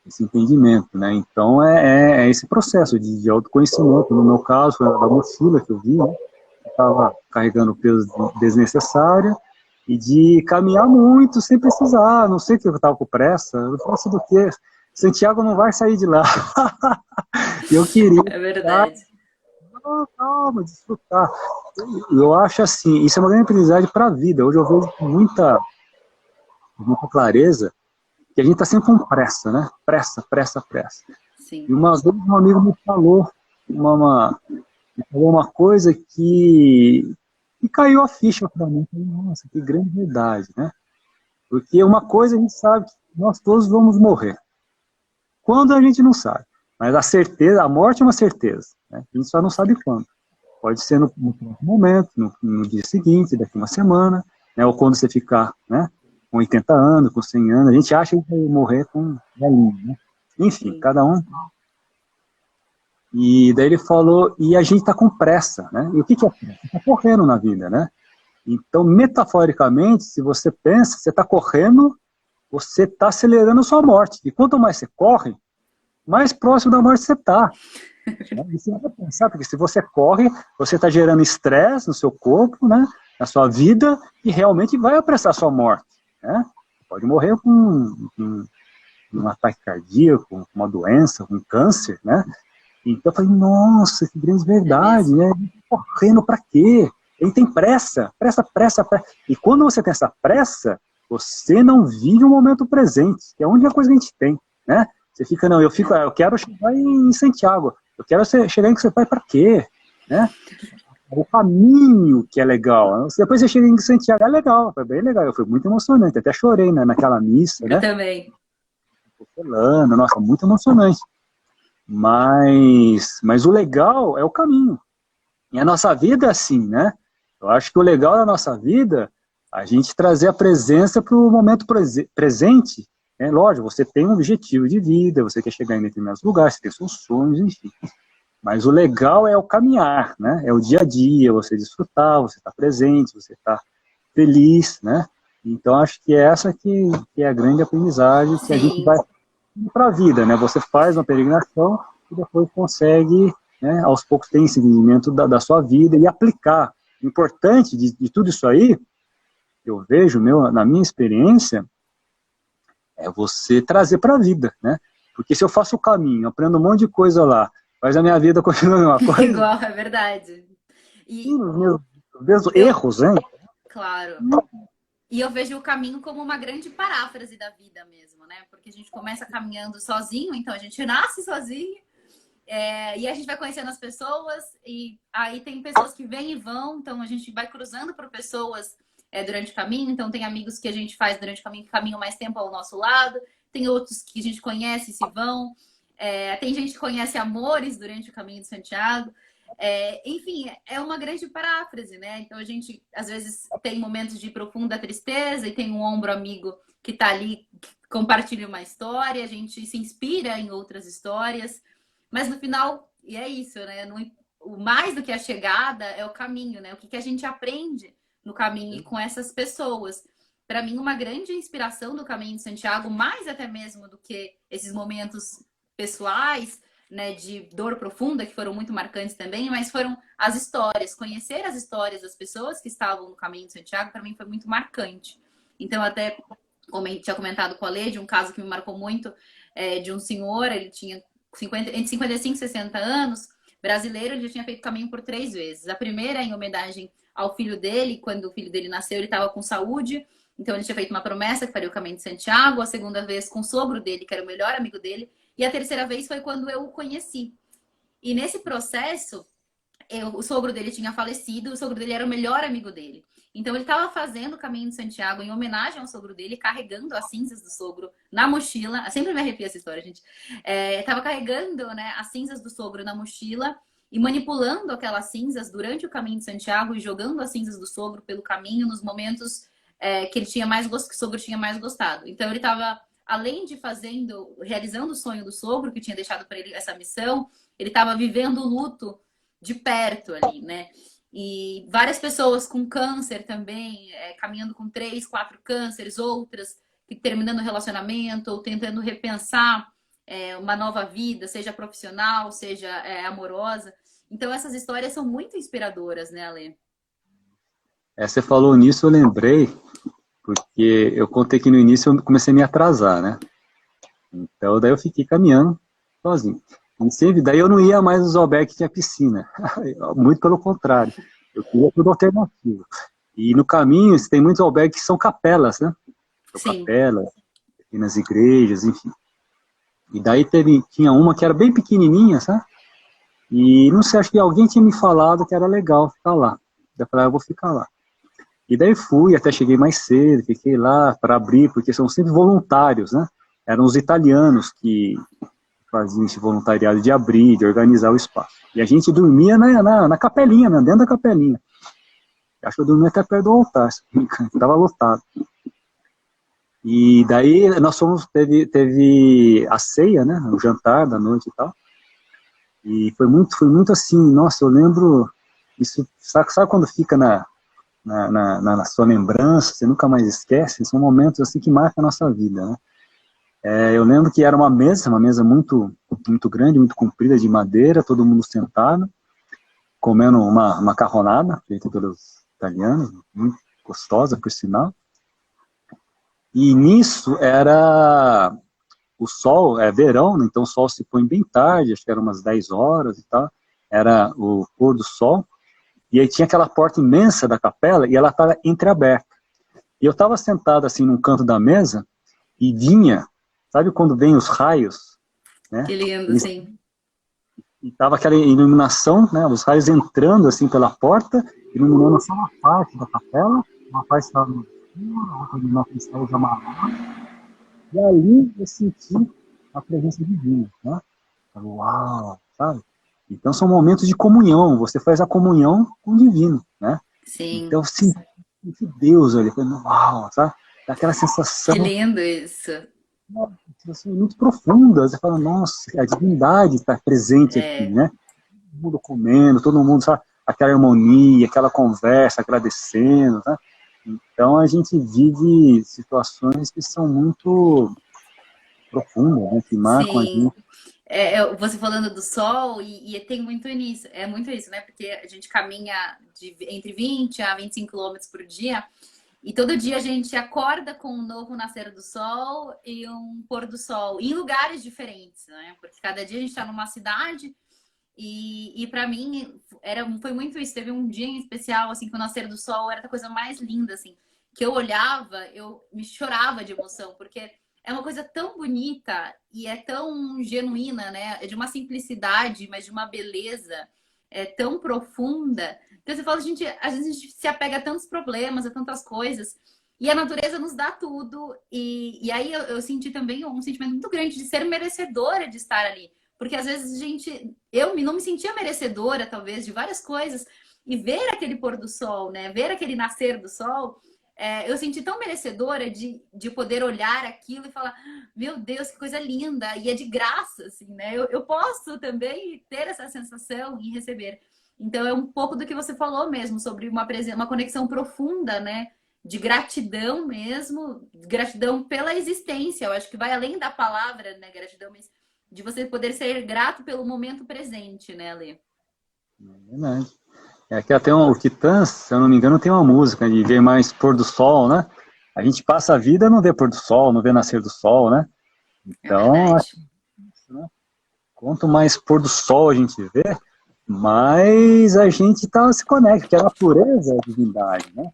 esse entendimento, né? Então, é esse processo de autoconhecimento. No meu caso, foi da mochila que eu vi, né? Eu estava carregando peso desnecessário, e de caminhar muito sem precisar, não sei o que eu estava com pressa, eu faço do quê? Santiago não vai sair de lá. Eu queria. É verdade. Calma, desfrutar. Eu acho assim, isso é uma grande aprendizagem para a vida. Hoje eu vejo muita com muita clareza, que a gente está sempre com pressa, né? Pressa, pressa, pressa. Sim. E uma vez um amigo me falou uma coisa que caiu a ficha para mim. Nossa, que grande verdade, né? Porque uma coisa a gente sabe que nós todos vamos morrer. Quando a gente não sabe. Mas a certeza, a morte é uma certeza, né? A gente só não sabe quando. Pode ser no próximo momento, no dia seguinte, daqui uma semana, né? Ou quando você ficar, né, com 80 anos, com 100 anos. A gente acha que vai morrer com velhinho, né? Enfim, Sim. cada um. E daí ele falou, e a gente está com pressa, né? E o que é pressa? Está correndo na vida, né? Então, metaforicamente, se você pensa, você está correndo, você está acelerando a sua morte. E quanto mais você corre, mais próximo da morte você está. E você vai pensar, porque se você corre, você está gerando estresse no seu corpo, né? Na sua vida, e realmente vai apressar a sua morte, né? Pode morrer com um ataque cardíaco, com uma doença, com um câncer, né? Então eu falei, nossa, que grande verdade, né? Correndo para quê? Ele tem pressa, pressa, pressa, pressa. E quando você tem essa pressa, você não vive o momento presente, que é a única coisa que a gente tem, né? Você fica, não, eu quero chegar em Santiago, eu quero chegar em Santiago para quê? Né? O caminho que é legal. Depois você chega em Santiago, é legal, foi bem legal, foi muito emocionante, até chorei, né, naquela missa, né? Eu também. Falando, nossa, muito emocionante. Mas o legal é o caminho. E a nossa vida é assim, né? Eu acho que o legal da nossa vida é a gente trazer a presença para o momento presente. Né? Lógico, você tem um objetivo de vida, você quer chegar em determinados lugares, você tem seus sonhos, enfim. Mas o legal é o caminhar, né? É o dia a dia, você desfrutar, você estar presente, você estar feliz, né? Então acho que essa que é a grande aprendizagem que a gente vai para a vida, né? Você faz uma peregrinação e depois consegue, né, aos poucos ter esse entendimento da sua vida e aplicar. O importante de tudo isso aí, eu vejo, na minha experiência, é você trazer para a vida, né? Porque se eu faço o caminho, aprendo um monte de coisa lá, mas a minha vida continua a mesma coisa. Igual, é verdade. E os mesmos erros, hein? Claro. E eu vejo o caminho como uma grande paráfrase da vida mesmo, né? Porque a gente começa caminhando sozinho, então a gente nasce sozinho, e a gente vai conhecendo as pessoas, e aí tem pessoas que vêm e vão, então a gente vai cruzando por pessoas durante o caminho, então tem amigos que a gente faz durante o caminho que caminham mais tempo ao nosso lado, tem outros que a gente conhece e se vão, tem gente que conhece amores durante o caminho de Santiago. Enfim, é uma grande paráfrase, né? Então a gente às vezes tem momentos de profunda tristeza e tem um ombro amigo que tá ali, que compartilha uma história, a gente se inspira em outras histórias, mas no final, e é isso, né? O mais do que a chegada é o caminho, né? O que a gente aprende no caminho e com essas pessoas. Para mim, uma grande inspiração do Caminho de Santiago, mais até mesmo do que esses momentos pessoais, né, de dor profunda, que foram muito marcantes também, mas foram as histórias. Conhecer as histórias das pessoas que estavam no Caminho de Santiago, para mim, foi muito marcante. Então, até como eu tinha comentado com a Lê, de um caso que me marcou muito, de um senhor, ele tinha entre 55 e 60 anos, brasileiro, ele já tinha feito o caminho por 3 vezes. A primeira em homenagem ao filho dele, quando o filho dele nasceu, ele estava com saúde, então ele tinha feito uma promessa que faria o Caminho de Santiago. A segunda vez com o sogro dele, que era o melhor amigo dele, e a terceira vez foi quando eu o conheci. E nesse processo, o sogro dele tinha falecido, o sogro dele era o melhor amigo dele. Então ele estava fazendo o Caminho de Santiago em homenagem ao sogro dele, carregando as cinzas do sogro na mochila. Eu sempre me arrepio essa história, gente. Estava carregando, né, as cinzas do sogro na mochila e manipulando aquelas cinzas durante o Caminho de Santiago e jogando as cinzas do sogro pelo caminho nos momentos que ele tinha mais que o sogro tinha mais gostado. Então ele estava, além de realizando o sonho do sogro, que tinha deixado para ele essa missão, ele estava vivendo o luto de perto ali, né? E várias pessoas com câncer também, caminhando com 3, 4 cânceres, outras que terminando o relacionamento ou tentando repensar uma nova vida, seja profissional, seja amorosa. Então essas histórias são muito inspiradoras, né, Ale? Você falou nisso, eu lembrei, porque eu contei que no início eu comecei a me atrasar, né? Então daí eu fiquei caminhando sozinho. Daí eu não ia mais nos albergues que tinha piscina. Muito pelo contrário. Eu queria tudo alternativo. E no caminho, tem muitos albergues que são capelas, né? construiu Sim. capelas, pequenas igrejas, enfim. E daí tinha uma que era bem pequenininha, sabe? E não sei, acho que alguém tinha me falado que era legal ficar lá. Eu falei, eu vou ficar lá. E daí fui, até cheguei mais cedo, fiquei lá para abrir, porque são sempre voluntários, né? Eram os italianos que faziam esse voluntariado de abrir, de organizar o espaço. E a gente dormia na capelinha, né? Dentro da capelinha. Acho que eu dormia até perto do altar, estava lotado. E daí nós teve a ceia, né? O jantar da noite e tal. E foi muito assim, nossa, eu lembro, isso, sabe quando fica na sua lembrança, você nunca mais esquece, são momentos assim que marcam a nossa vida, né? Eu lembro que era uma mesa muito, muito grande, muito comprida, de madeira, todo mundo sentado, comendo uma macarronada, feita pelos italianos, muito gostosa, por sinal. E nisso era o sol, é verão, né? Então o sol se põe bem tarde, acho que era umas 10 horas e tal, era o pôr do sol, e aí tinha aquela porta imensa da capela, e ela estava entreaberta. E eu estava sentado assim num canto da mesa, e vinha, sabe quando vem os raios, né? Que lindo, sim. E tava aquela iluminação, né? Os raios entrando assim pela porta, iluminando só uma parte da capela, uma parte estava no escuro, outra de uma cristal de amarelo. E ali eu senti a presença divina, né? Uau, sabe? Então são momentos de comunhão, você faz a comunhão com o divino, né? Sim. Então, sim, Deus ali, uau, sabe? Dá aquela Que sensação, lindo isso. assim, muito profunda, você fala, nossa, a divindade está presente aqui, É. né? Todo mundo comendo, todo mundo, sabe? Aquela harmonia, aquela conversa, agradecendo, né? Então a gente vive situações que são muito profundas, né? Que marcam a Sim. gente. Você falando do sol, e tem muito nisso, é muito isso, né? Porque a gente caminha entre 20 a 25 quilômetros por dia, e todo dia a gente acorda com um novo nascer do sol e um pôr do sol, em lugares diferentes, né? Porque cada dia a gente está numa cidade, e para mim foi muito isso. Teve um dia em especial, assim, que o nascer do sol era a coisa mais linda, assim, que eu olhava, eu me chorava de emoção, porque é uma coisa tão bonita e é tão genuína, né? É de uma simplicidade, mas de uma beleza tão profunda. Então você fala, gente, às vezes a gente se apega a tantos problemas, a tantas coisas, e a natureza nos dá tudo. E aí eu senti também um sentimento muito grande de ser merecedora de estar ali. Porque às vezes não me sentia merecedora, talvez, de várias coisas, e ver aquele pôr do sol, né? Ver aquele nascer do sol, eu senti tão merecedora de poder olhar aquilo e falar, meu Deus, que coisa linda, e é de graça, assim, né? Eu posso também ter essa sensação e receber. Então é um pouco do que você falou mesmo, sobre uma conexão profunda, né? De gratidão mesmo, gratidão pela existência. Eu acho que vai além da palavra, né? Gratidão, mas de você poder ser grato pelo momento presente, né, Lê? É verdade. É que até o Titãs, se eu não me engano, tem uma música de ver mais pôr do sol, né? A gente passa a vida não vê pôr do sol, não vê nascer do sol, né? É Então, acho verdade. que quanto mais pôr do sol a gente vê, mais a gente se conecta, que a natureza é a divindade, né?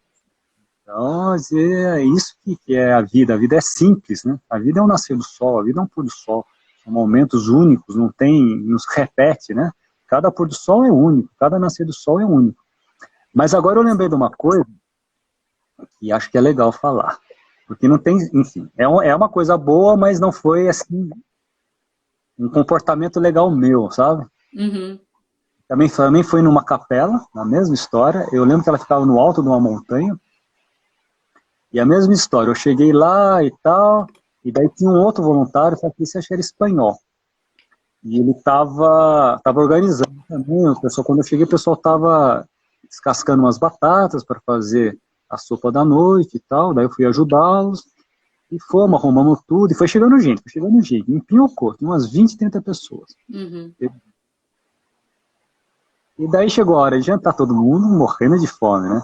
Então, é isso que é a vida. A vida é simples, né? A vida é um nascer do sol, a vida é um pôr do sol. São momentos únicos, não se repete, né? Cada pôr do sol é único, cada nascer do sol é único. Mas agora eu lembrei de uma coisa que acho que é legal falar. Porque não tem, enfim, é uma coisa boa, mas não foi assim um comportamento legal meu, sabe? Uhum. Também foi numa capela, na mesma história. Eu lembro que ela ficava no alto de uma montanha. E a mesma história, eu cheguei lá e tal, e daí tinha um outro voluntário, só que esse acho que era espanhol. E ele tava organizando também, quando eu cheguei, o pessoal tava descascando umas batatas para fazer a sopa da noite e tal, daí eu fui ajudá-los, e fomos, arrumamos tudo, e foi chegando gente, empinhocou, tinha umas 20, 30 pessoas. Uhum. E daí chegou a hora de jantar, todo mundo morrendo de fome, né?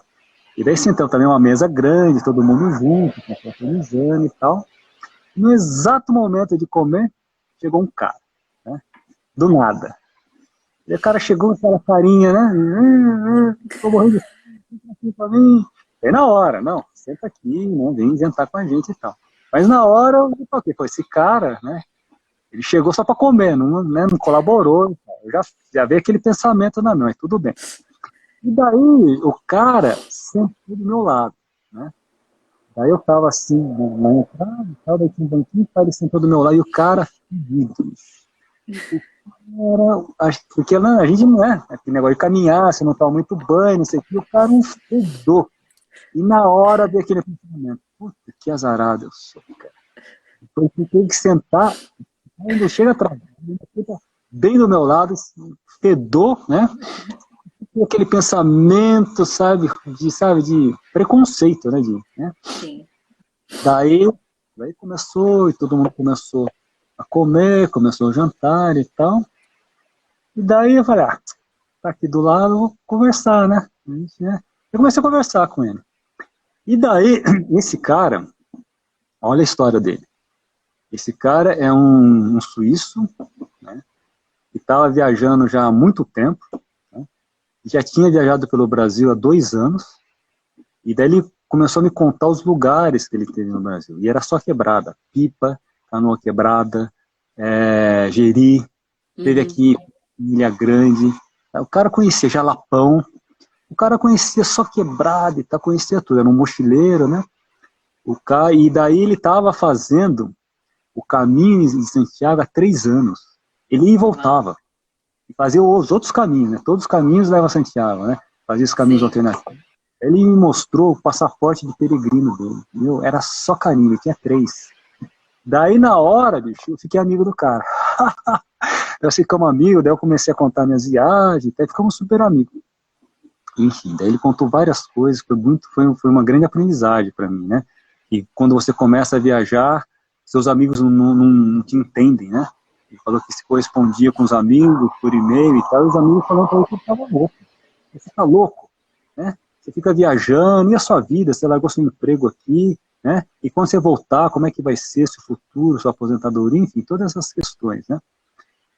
E daí sentamos também uma mesa grande, todo mundo junto, confraternizando e tal. No exato momento de comer, chegou um cara, né? Do nada. E o cara chegou com aquela carinha, né? Tô morrendo de fome pra mim. Aí na hora, não, senta aqui, né? Vem jantar com a gente e tal. Mas na hora, eu falei, pô, esse cara, né? Ele chegou só para comer, não, né, não colaborou. Eu já veio aquele pensamento na mente, tudo bem. E daí, o cara sentou do meu lado, né? Daí eu tava assim, na entrada, daí tinha um banquinho, ele sentou do meu lado, e o cara, fedido. Porque a gente não é, aquele negócio de caminhar, você não toma muito banho, não sei o que, o cara um fedor. E na hora veio aquele pensamento, puta, que azarado eu sou, cara. Então eu tenho que sentar, quando chega atrás, bem do meu lado, fedor, né? E aquele pensamento, sabe, de preconceito, né? Né? Sim. Daí começou, e todo mundo começou a comer, começou a jantar e tal. E daí eu falei, tá aqui do lado, vou conversar, né? Eu comecei a conversar com ele. E daí, esse cara, olha a história dele. Esse cara é um suíço, né? Que estava viajando já há muito tempo, né? Já tinha viajado pelo Brasil há 2 anos, e daí ele começou a me contar os lugares que ele teve no Brasil. E era só quebrada, Pipa, Canoa Quebrada, Jeri, teve aqui Ilha Grande. O cara conhecia Jalapão, o cara conhecia só quebrada e tal, conhecia tudo, era um mochileiro, né? E daí ele estava fazendo o caminho de Santiago há 3 anos. Ele ia e voltava. E fazia os outros caminhos, né? Todos os caminhos levam a Santiago, né? Fazia os caminhos alternativos. Ele me mostrou o passaporte de peregrino dele. Meu, era só caminho, tinha 3. Daí na hora, bicho, eu fiquei amigo do cara. Nós ficamos amigos, daí eu comecei a contar minhas viagens, até ficamos super amigos. Enfim, daí ele contou várias coisas, foi uma grande aprendizagem para mim, né? E quando você começa a viajar, seus amigos não te entendem, né? Ele falou que se correspondia com os amigos por e-mail e tal, e os amigos falaram para ele que ele estava louco. Você está louco, né? Você fica viajando, e a sua vida? Você largou seu emprego aqui, né? E quando você voltar, como é que vai ser seu futuro, sua aposentadoria, enfim, todas essas questões, né?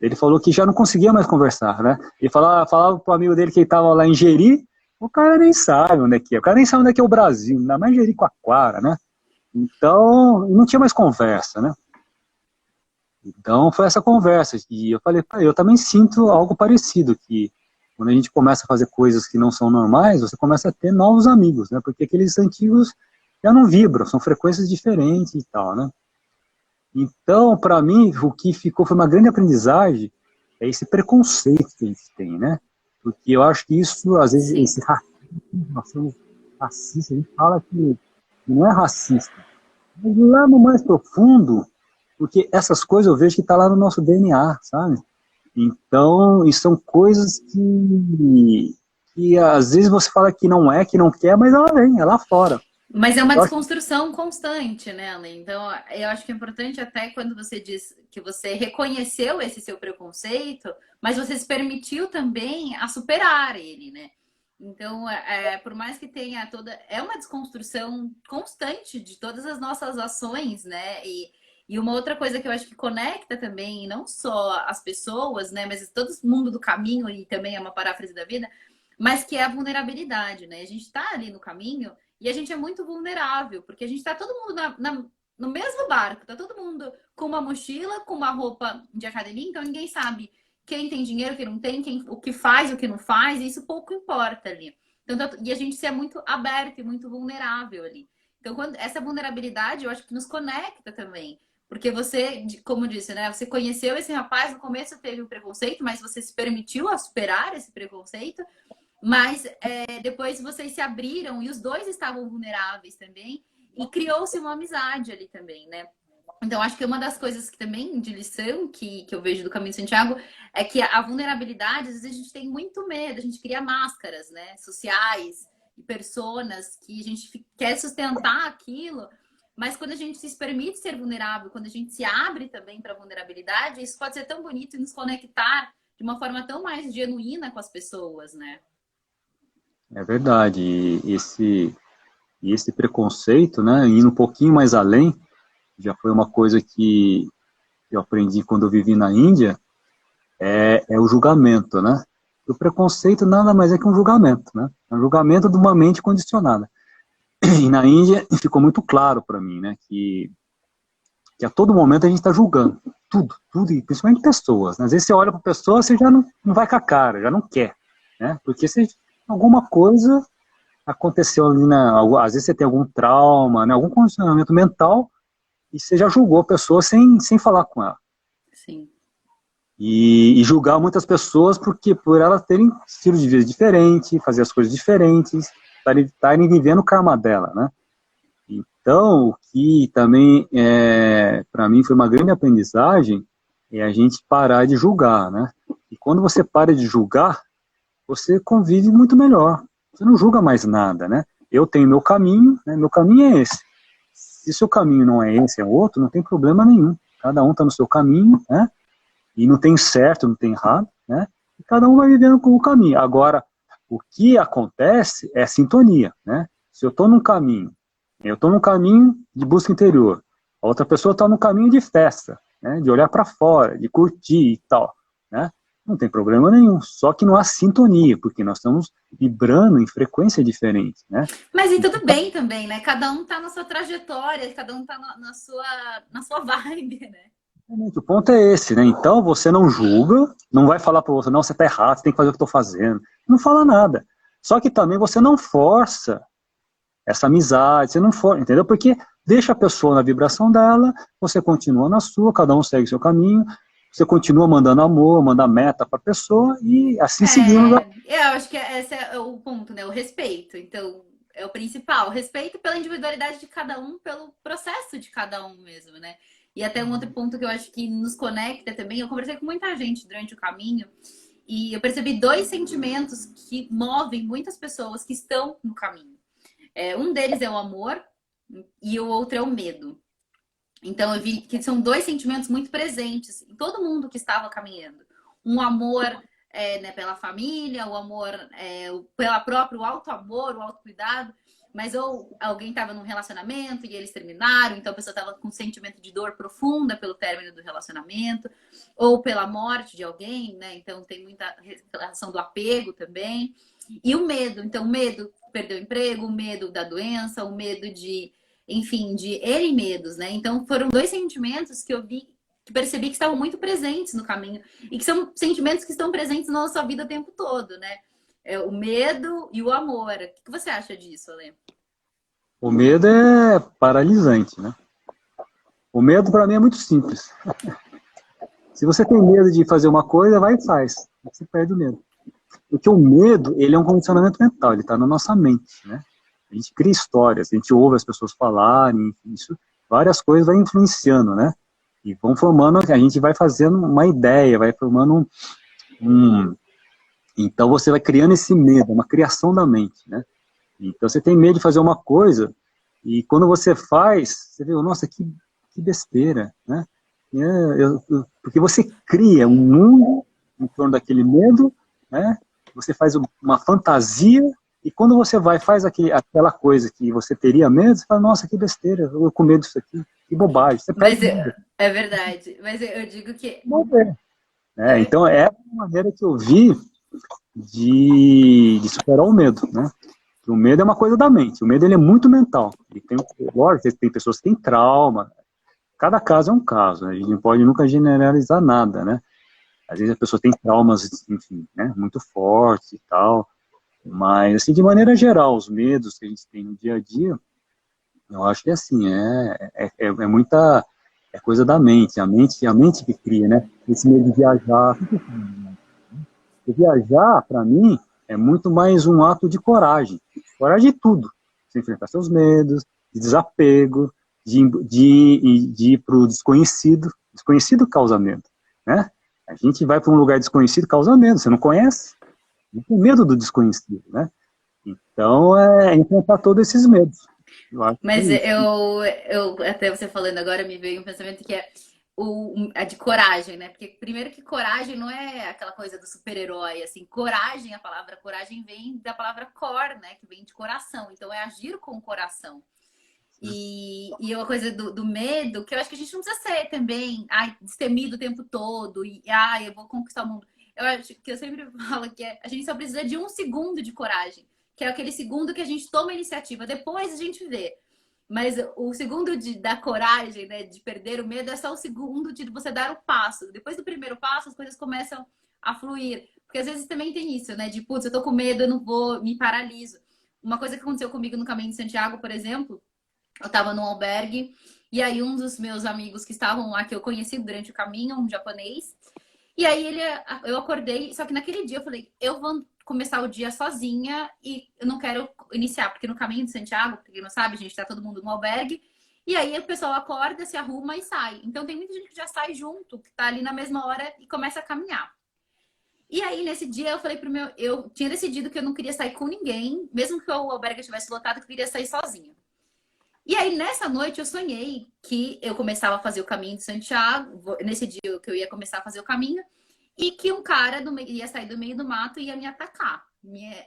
Ele falou que já não conseguia mais conversar, né? Ele falava pro amigo dele que ele estava lá em Jeri, o cara nem sabe onde é que é, o cara nem sabe onde é que é o Brasil, ainda mais Jericoacoara, né? Então, não tinha mais conversa, né? Então, foi essa conversa, e eu falei, eu também sinto algo parecido, que quando a gente começa a fazer coisas que não são normais, você começa a ter novos amigos, né? Porque aqueles antigos já não vibram, são frequências diferentes e tal, né? Então, para mim, o que ficou foi uma grande aprendizagem, é esse preconceito que a gente tem, né? Porque eu acho que isso, às vezes, esse racismo, nós somos racistas, a gente fala que não é racista. Mas lá no mais profundo, porque essas coisas eu vejo que está lá no nosso DNA, sabe? Então, e são coisas que às vezes você fala que não é, que não quer, mas ela vem, é lá fora. Mas é uma desconstrução constante, né, Ale? Então, eu acho que é importante até quando você diz que você reconheceu esse seu preconceito, mas você se permitiu também a superar ele, né? Então, por mais que tenha toda... É uma desconstrução constante de todas as nossas ações, né? E uma outra coisa que eu acho que conecta também, não só as pessoas, né? Mas todo mundo do caminho, e também é uma paráfrase da vida, mas que é a vulnerabilidade, né? A gente está ali no caminho e a gente é muito vulnerável, porque a gente está todo mundo no mesmo barco, tá todo mundo com uma mochila, com uma roupa de academia, então ninguém sabe quem tem dinheiro, quem não tem, o que faz, o que não faz, e isso pouco importa ali. Então, e a gente se é muito aberto e muito vulnerável ali. Então, essa vulnerabilidade, eu acho que nos conecta também. Porque você, como disse, né? Você conheceu esse rapaz, no começo teve um preconceito, mas você se permitiu a superar esse preconceito. Mas depois vocês se abriram e os dois estavam vulneráveis também. E criou-se uma amizade ali também, né? Então, acho que uma das coisas que também de lição que eu vejo do Caminho de Santiago é que a vulnerabilidade, às vezes a gente tem muito medo, a gente cria máscaras, né? Sociais e personas que a gente quer sustentar aquilo. Mas quando a gente se permite ser vulnerável, quando a gente se abre também para a vulnerabilidade, isso pode ser tão bonito e nos conectar de uma forma tão mais genuína com as pessoas, né? É verdade, esse preconceito, né, indo um pouquinho mais além, já foi uma coisa que eu aprendi quando eu vivi na Índia, é o julgamento, né? O preconceito nada mais é que um julgamento, né? É um julgamento de uma mente condicionada. E na Índia ficou muito claro para mim, né, que que a todo momento a gente está julgando. Tudo, e principalmente pessoas. Né? Às vezes você olha para a pessoa, você já não vai com a cara, já não quer. Né? Porque alguma coisa aconteceu ali, às vezes você tem algum trauma, né? Algum condicionamento mental, e você já julgou a pessoa sem falar com ela. Sim. E julgar muitas pessoas por elas terem estilos de vida diferentes, fazer as coisas diferentes, estarem vivendo o karma dela, né? Então, o que também, para mim, foi uma grande aprendizagem, é a gente parar de julgar, né? E quando você para de julgar, você convive muito melhor. Você não julga mais nada, né? Eu tenho meu caminho, né? Meu caminho é esse. Se seu caminho não é esse, é outro, não tem problema nenhum. Cada um está no seu caminho, né? E não tem certo, não tem errado, né? E cada um vai vivendo com o caminho. Agora, o que acontece é sintonia, né? Se eu estou num caminho, eu estou num caminho de busca interior, a outra pessoa está no caminho de festa, né? De olhar para fora, de curtir e tal, né? Não tem problema nenhum, só que não há sintonia, porque nós estamos vibrando em frequência diferente, né? Mas e tudo bem também, né? Cada um tá na sua trajetória, cada um tá na sua vibe, né? O ponto é esse, né? Então você não julga, não vai falar para você, não, você está errado, você tem que fazer o que eu estou fazendo. Não fala nada. Só que também você não força essa amizade, você não força, entendeu? Porque deixa a pessoa na vibração dela, você continua na sua, cada um segue o seu caminho, você continua mandando amor, manda meta para a pessoa e assim seguindo. Eu acho que esse é o ponto, né? O respeito. Então, é o principal. O respeito pela individualidade de cada um, pelo processo de cada um mesmo, né? E até um outro ponto que eu acho que nos conecta também, eu conversei com muita gente durante o caminho e eu percebi dois sentimentos que movem muitas pessoas que estão no caminho. Um deles é o amor e o outro é o medo. Então eu vi que são dois sentimentos muito presentes em todo mundo que estava caminhando. Um amor né, pela família, o amor pela própria, o auto-amor, o autocuidado. Mas ou alguém estava num relacionamento e eles terminaram, então a pessoa estava com um sentimento de dor profunda pelo término do relacionamento, ou pela morte de alguém, né? Então tem muita relação do apego também. E o medo, então o medo de perder o emprego, o medo da doença, o medo de, enfim, de N medos, né? Então foram dois sentimentos que eu vi, que percebi que estavam muito presentes no caminho e que são sentimentos que estão presentes na nossa vida o tempo todo, né? O medo e o amor. O que você acha disso, Ale? O medo é paralisante, né? O medo para mim é muito simples. Se você tem medo de fazer uma coisa, vai e faz. Você perde o medo. Porque o medo, ele é um condicionamento mental, ele está na nossa mente, né? A gente cria histórias, a gente ouve as pessoas falarem, isso, várias coisas vai influenciando, né? E vão formando, a gente vai fazendo uma ideia, vai formando Então você vai criando esse medo, uma criação da mente, né? Então você tem medo de fazer uma coisa, e quando você faz, você vê, nossa, que besteira, né? Porque você cria um mundo em torno daquele medo, né? Você faz uma fantasia, e quando você vai e faz aquela coisa que você teria medo, você fala, nossa, que besteira, eu com medo disso aqui, que bobagem. Você É verdade, mas eu digo que... Então é uma maneira que eu vi de superar o medo, né? O medo é uma coisa da mente, o medo ele é muito mental. Lógico, tem pessoas que têm trauma, cada caso é um caso, né? A gente não pode nunca generalizar nada, né? Às vezes a pessoa tem traumas, enfim, né, muito fortes e tal, mas, assim, de maneira geral, os medos que a gente tem no dia a dia, eu acho que, assim, muita coisa da mente, a mente que cria, né? Esse medo de viajar. E viajar, para mim, é muito mais um ato de coragem. Coragem de tudo. Você enfrentar seus medos, de desapego, de ir para o desconhecido. Desconhecido causa medo, né? A gente vai para um lugar desconhecido, causa medo. Você não conhece? Não tem medo do desconhecido, né? Então, é enfrentar todos esses medos. Mas eu, até você falando agora, me veio um pensamento que é a de coragem, né? Porque primeiro que coragem não é aquela coisa do super-herói, assim, coragem, a palavra coragem vem da palavra cor, né? Que vem de coração, então é agir com o coração. E uma coisa do medo, que eu acho que a gente não precisa ser também, destemido o tempo todo, eu vou conquistar o mundo. Eu acho que eu sempre falo que a gente só precisa de um segundo de coragem, que é aquele segundo que a gente toma a iniciativa, depois a gente vê. Mas o segundo da coragem, né, de perder o medo, é só o segundo de você dar o passo. Depois do primeiro passo, as coisas começam a fluir. Porque às vezes também tem isso, né? De, putz, eu tô com medo, eu não vou, me paraliso. Uma coisa que aconteceu comigo no Caminho de Santiago, por exemplo, eu tava num albergue, e aí um dos meus amigos que estavam lá, que eu conheci durante o caminho, um japonês, e aí eu acordei, só que naquele dia eu falei, eu vou começar o dia sozinha e eu não quero iniciar, porque no Caminho de Santiago, pra quem não sabe, a gente tá todo mundo no albergue, e aí o pessoal acorda, se arruma e sai. Então tem muita gente que já sai junto, que tá ali na mesma hora e começa a caminhar. E aí, nesse dia, eu falei pro meu. Eu tinha decidido que eu não queria sair com ninguém, mesmo que o albergue estivesse lotado, que eu queria sair sozinha. E aí, nessa noite, eu sonhei que eu começava a fazer o caminho de Santiago, nesse dia que eu ia começar a fazer o caminho, e que um cara ia sair do meio do mato e ia me atacar,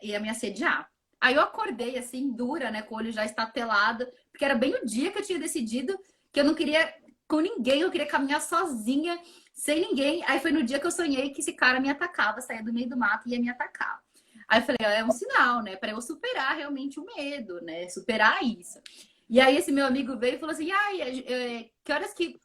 ia me assediar. Aí eu acordei assim, dura, né, com o olho já estatelado, porque era bem o dia que eu tinha decidido que eu não queria com ninguém, eu queria caminhar sozinha, sem ninguém. Aí foi no dia que eu sonhei que esse cara me atacava, saía do meio do mato e ia me atacar. Aí eu falei, é um sinal, né, para eu superar realmente o medo, né, superar isso. E aí esse meu amigo veio e falou assim, ai, que horas que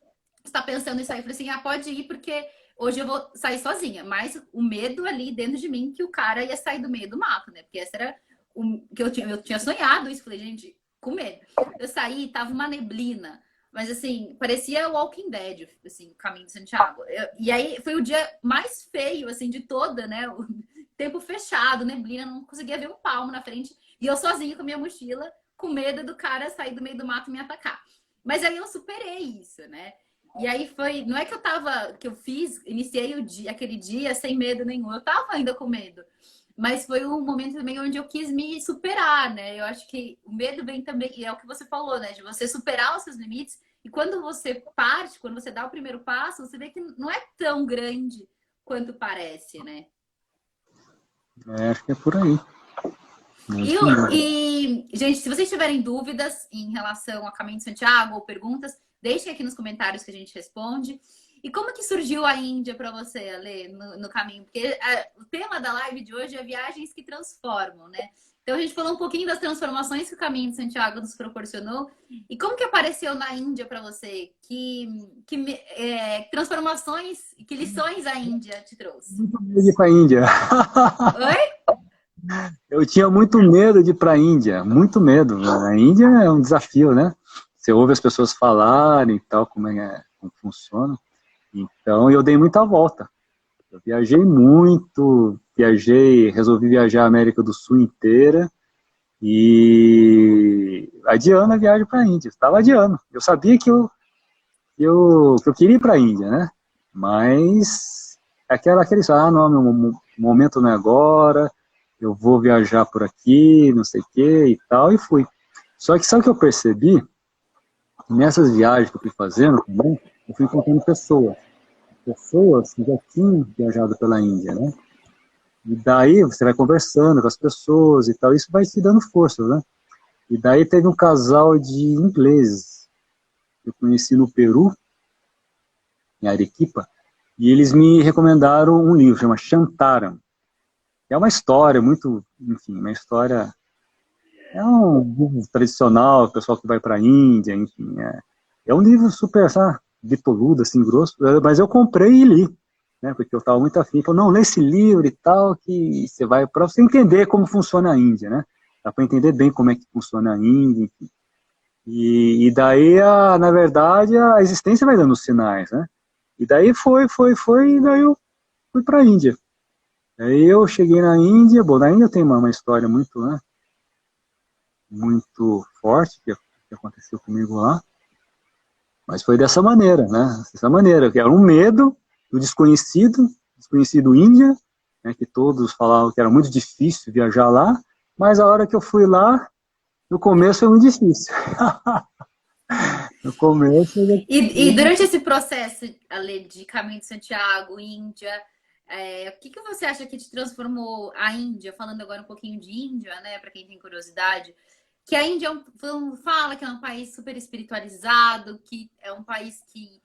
você tá pensando isso aí? Eu falei assim, pode ir porque hoje eu vou sair sozinha. Mas o medo ali dentro de mim que o cara ia sair do meio do mato, né? Porque essa era o que eu tinha sonhado isso. Falei, gente, com medo. Eu saí, tava uma neblina. Mas assim, parecia Walking Dead, assim, o Caminho de Santiago. E aí foi o dia mais feio, assim, de toda, né? O tempo fechado, neblina, não conseguia ver um palmo na frente. E eu sozinha com a minha mochila, com medo do cara sair do meio do mato e me atacar. Mas aí eu superei isso, né? E aí foi, não é que eu fiz, iniciei aquele dia sem medo nenhum, eu tava ainda com medo. Mas foi um momento também onde eu quis me superar, né? Eu acho que o medo vem também, e é o que você falou, né? De você superar os seus limites. E quando você parte, quando você dá o primeiro passo, você vê que não é tão grande quanto parece, né? Acho que é por aí. Gente, se vocês tiverem dúvidas em relação ao Caminho de Santiago ou perguntas, deixem aqui nos comentários que a gente responde. E como que surgiu a Índia para você, Ale, no caminho? Porque o tema da live de hoje é viagens que transformam, né? Então a gente falou um pouquinho das transformações que o Caminho de Santiago nos proporcionou. E como que apareceu na Índia para você? Transformações, que lições a Índia te trouxe? Muito medo de ir para a Índia. Oi? Eu tinha muito medo de ir para a Índia, muito medo. A Índia é um desafio, né? Você ouve as pessoas falarem e tal, como funciona. Então, eu dei muita volta. Eu viajei muito, resolvi viajar a América do Sul inteira e adiando a viagem para a Índia. Estava adiando. Eu sabia que eu queria ir para a Índia, né? Mas aquele não, meu momento não é agora, eu vou viajar por aqui, não sei o que e tal, e fui. Só que sabe o que eu percebi? Nessas viagens que eu fui fazendo também, eu fui encontrando pessoas que já tinham viajado pela Índia, né? E daí você vai conversando com as pessoas e tal, isso vai te dando força, né? E daí teve um casal de ingleses que eu conheci no Peru, em Arequipa, e eles me recomendaram um livro, chama Shantaram. É uma história muito, enfim, uma história, é um livro tradicional, o pessoal que vai para a Índia, enfim, é um livro super, sabe, bitoludo, assim, grosso, mas eu comprei e li, né, porque eu estava muito afim, falei, não, lê esse livro e tal, que você vai, para você entender como funciona a Índia, né, dá para entender bem como é que funciona a Índia, enfim. E daí, na verdade, a existência vai dando sinais, né, e daí foi, e daí eu fui para a Índia. Aí eu cheguei na Índia, bom, na Índia tem uma história muito, né, muito forte que aconteceu comigo lá, mas foi dessa maneira, né, dessa maneira, que era um medo do desconhecido Índia, né, que todos falavam que era muito difícil viajar lá, mas a hora que eu fui lá, no começo foi muito difícil. No começo... E durante esse processo, Ale, de Caminho de Santiago, Índia, o que você acha que te transformou a Índia? Falando agora um pouquinho de Índia, né, para quem tem curiosidade, que a Índia fala que é um país super espiritualizado, que é um país que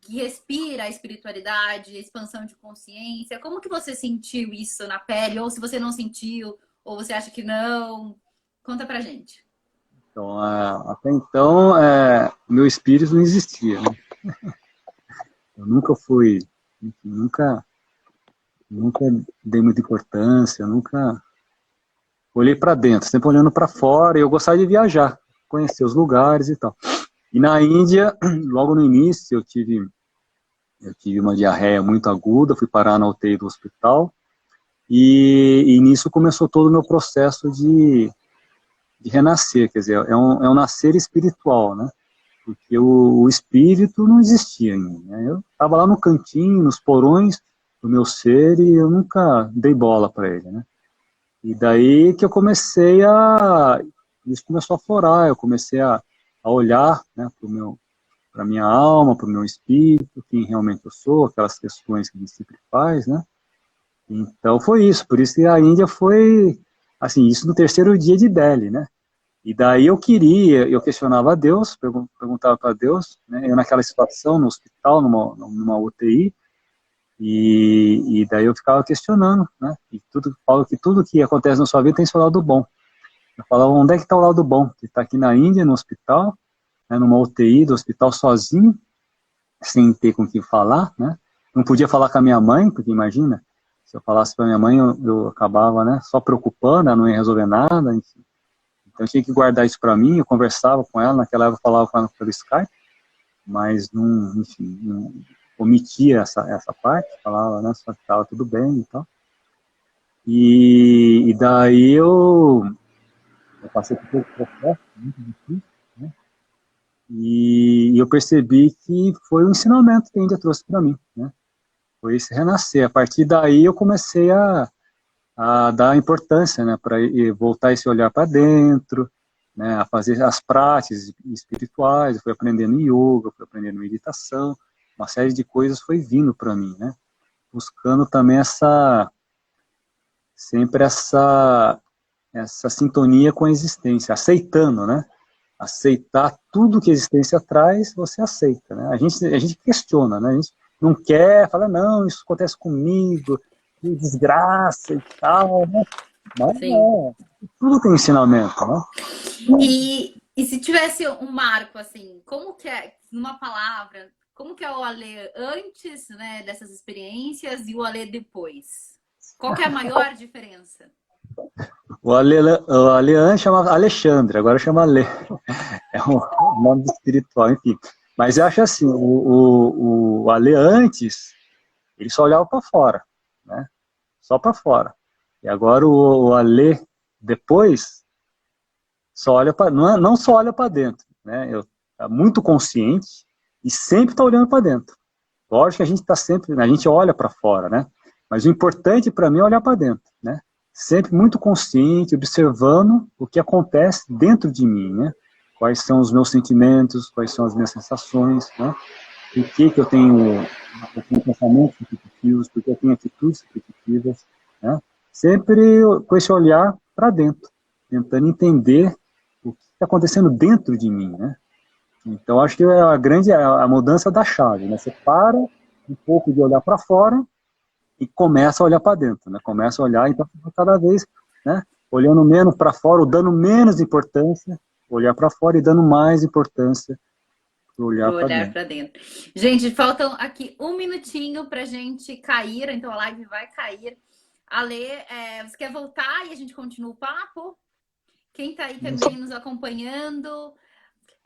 respira a espiritualidade, a expansão de consciência. Como que você sentiu isso na pele? Ou se você não sentiu, ou você acha que não? Conta pra gente. Então, até então, o meu espírito não existia, né? Eu nunca fui, enfim, nunca dei muita importância, nunca olhei para dentro, sempre olhando para fora, e eu gostava de viajar, conhecer os lugares e tal. E na Índia, logo no início, eu tive uma diarreia muito aguda, fui parar na UTI do hospital, e nisso começou todo o meu processo de renascer, quer dizer, é um nascer espiritual, né? Porque o espírito não existia em mim, né? Eu estava lá no cantinho, nos porões do meu ser, e eu nunca dei bola para ele, né? E daí que eu comecei isso começou a florar, eu comecei a olhar, né, para a minha alma, para o meu espírito, quem realmente eu sou, aquelas questões que a gente sempre faz, né? Então foi isso, por isso que a Índia foi, assim, isso no terceiro dia de Delhi, né? E daí eu questionava a Deus, perguntava para Deus, né? Eu naquela situação, no hospital, numa UTI, e daí eu ficava questionando, né? E falo que tudo que acontece na sua vida tem seu lado bom. Eu falava, onde é que está o lado bom? Que está aqui na Índia, no hospital, né, numa UTI do hospital sozinho, sem ter com quem falar, né? Não podia falar com a minha mãe, porque imagina, se eu falasse para minha mãe, eu acabava, né, só preocupando, ela não ia resolver nada, enfim. Então eu tinha que guardar isso para mim, eu conversava com ela, naquela época eu falava com ela pelo Skype, mas não, enfim, não omitia essa parte, falava, né, só que estava tudo bem e tal. E daí eu passei por todo o processo, muito difícil, né? E eu percebi que foi um ensinamento que a Índia trouxe para mim, né? Foi esse renascer. A partir daí eu comecei a dar importância, né, para voltar esse olhar para dentro, né, a fazer as práticas espirituais. Eu fui aprendendo yoga, fui aprendendo meditação, uma série de coisas foi vindo para mim, né? Buscando também sempre essa sintonia com a existência, aceitando, né? Aceitar tudo que a existência traz, você aceita, né? A gente questiona, né? A gente não quer, fala, não, isso acontece comigo, que desgraça e tal, né? Mas Sim. tudo tem ensinamento, né? E se tivesse um marco, assim, como que é, numa palavra, como que é o Alê antes, né, dessas experiências e o Alê depois? Qual que é a maior diferença? O Alean chama Alexandre, agora chama Ale. É um nome espiritual, enfim. Mas eu acho assim, o Ale antes, ele só olhava para fora, né? Só para fora. E agora o Ale depois só olha para, não só olha para dentro, né? Eu tá muito consciente e sempre está olhando para dentro. Lógico que a gente está sempre, a gente olha para fora, né? Mas o importante para mim é olhar para dentro, né? Sempre muito consciente, observando o que acontece dentro de mim, né? Quais são os meus sentimentos, quais são as minhas sensações, né? Por que eu tenho pensamentos repetitivos, por que eu tenho atitudes repetitivas, né? Sempre com esse olhar para dentro, tentando entender o que está acontecendo dentro de mim, né? Então, acho que é a mudança da chave, né? Você para um pouco de olhar para fora e começa a olhar para dentro, né? Começa a olhar, então, cada vez, né? Olhando menos para fora, ou dando menos importância, olhar para fora e dando mais importância para olhar Pro para olhar dentro. para dentro. Gente, faltam aqui um minutinho pra gente cair, então a live vai cair. Alê, você quer voltar e a gente continua o papo? Quem tá aí também nos acompanhando,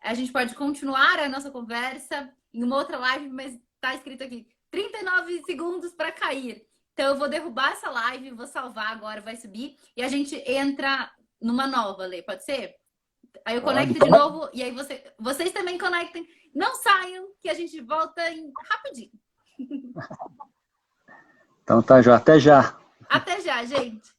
a gente pode continuar a nossa conversa em uma outra live, mas tá escrito aqui 39 segundos para cair. Então eu vou derrubar essa live, vou salvar agora, vai subir e a gente entra numa nova, Lê, pode ser? Aí eu Pode, conecto de novo e aí vocês também conectem. Não saiam que a gente volta rapidinho. Então tá já, até já. Até já, gente.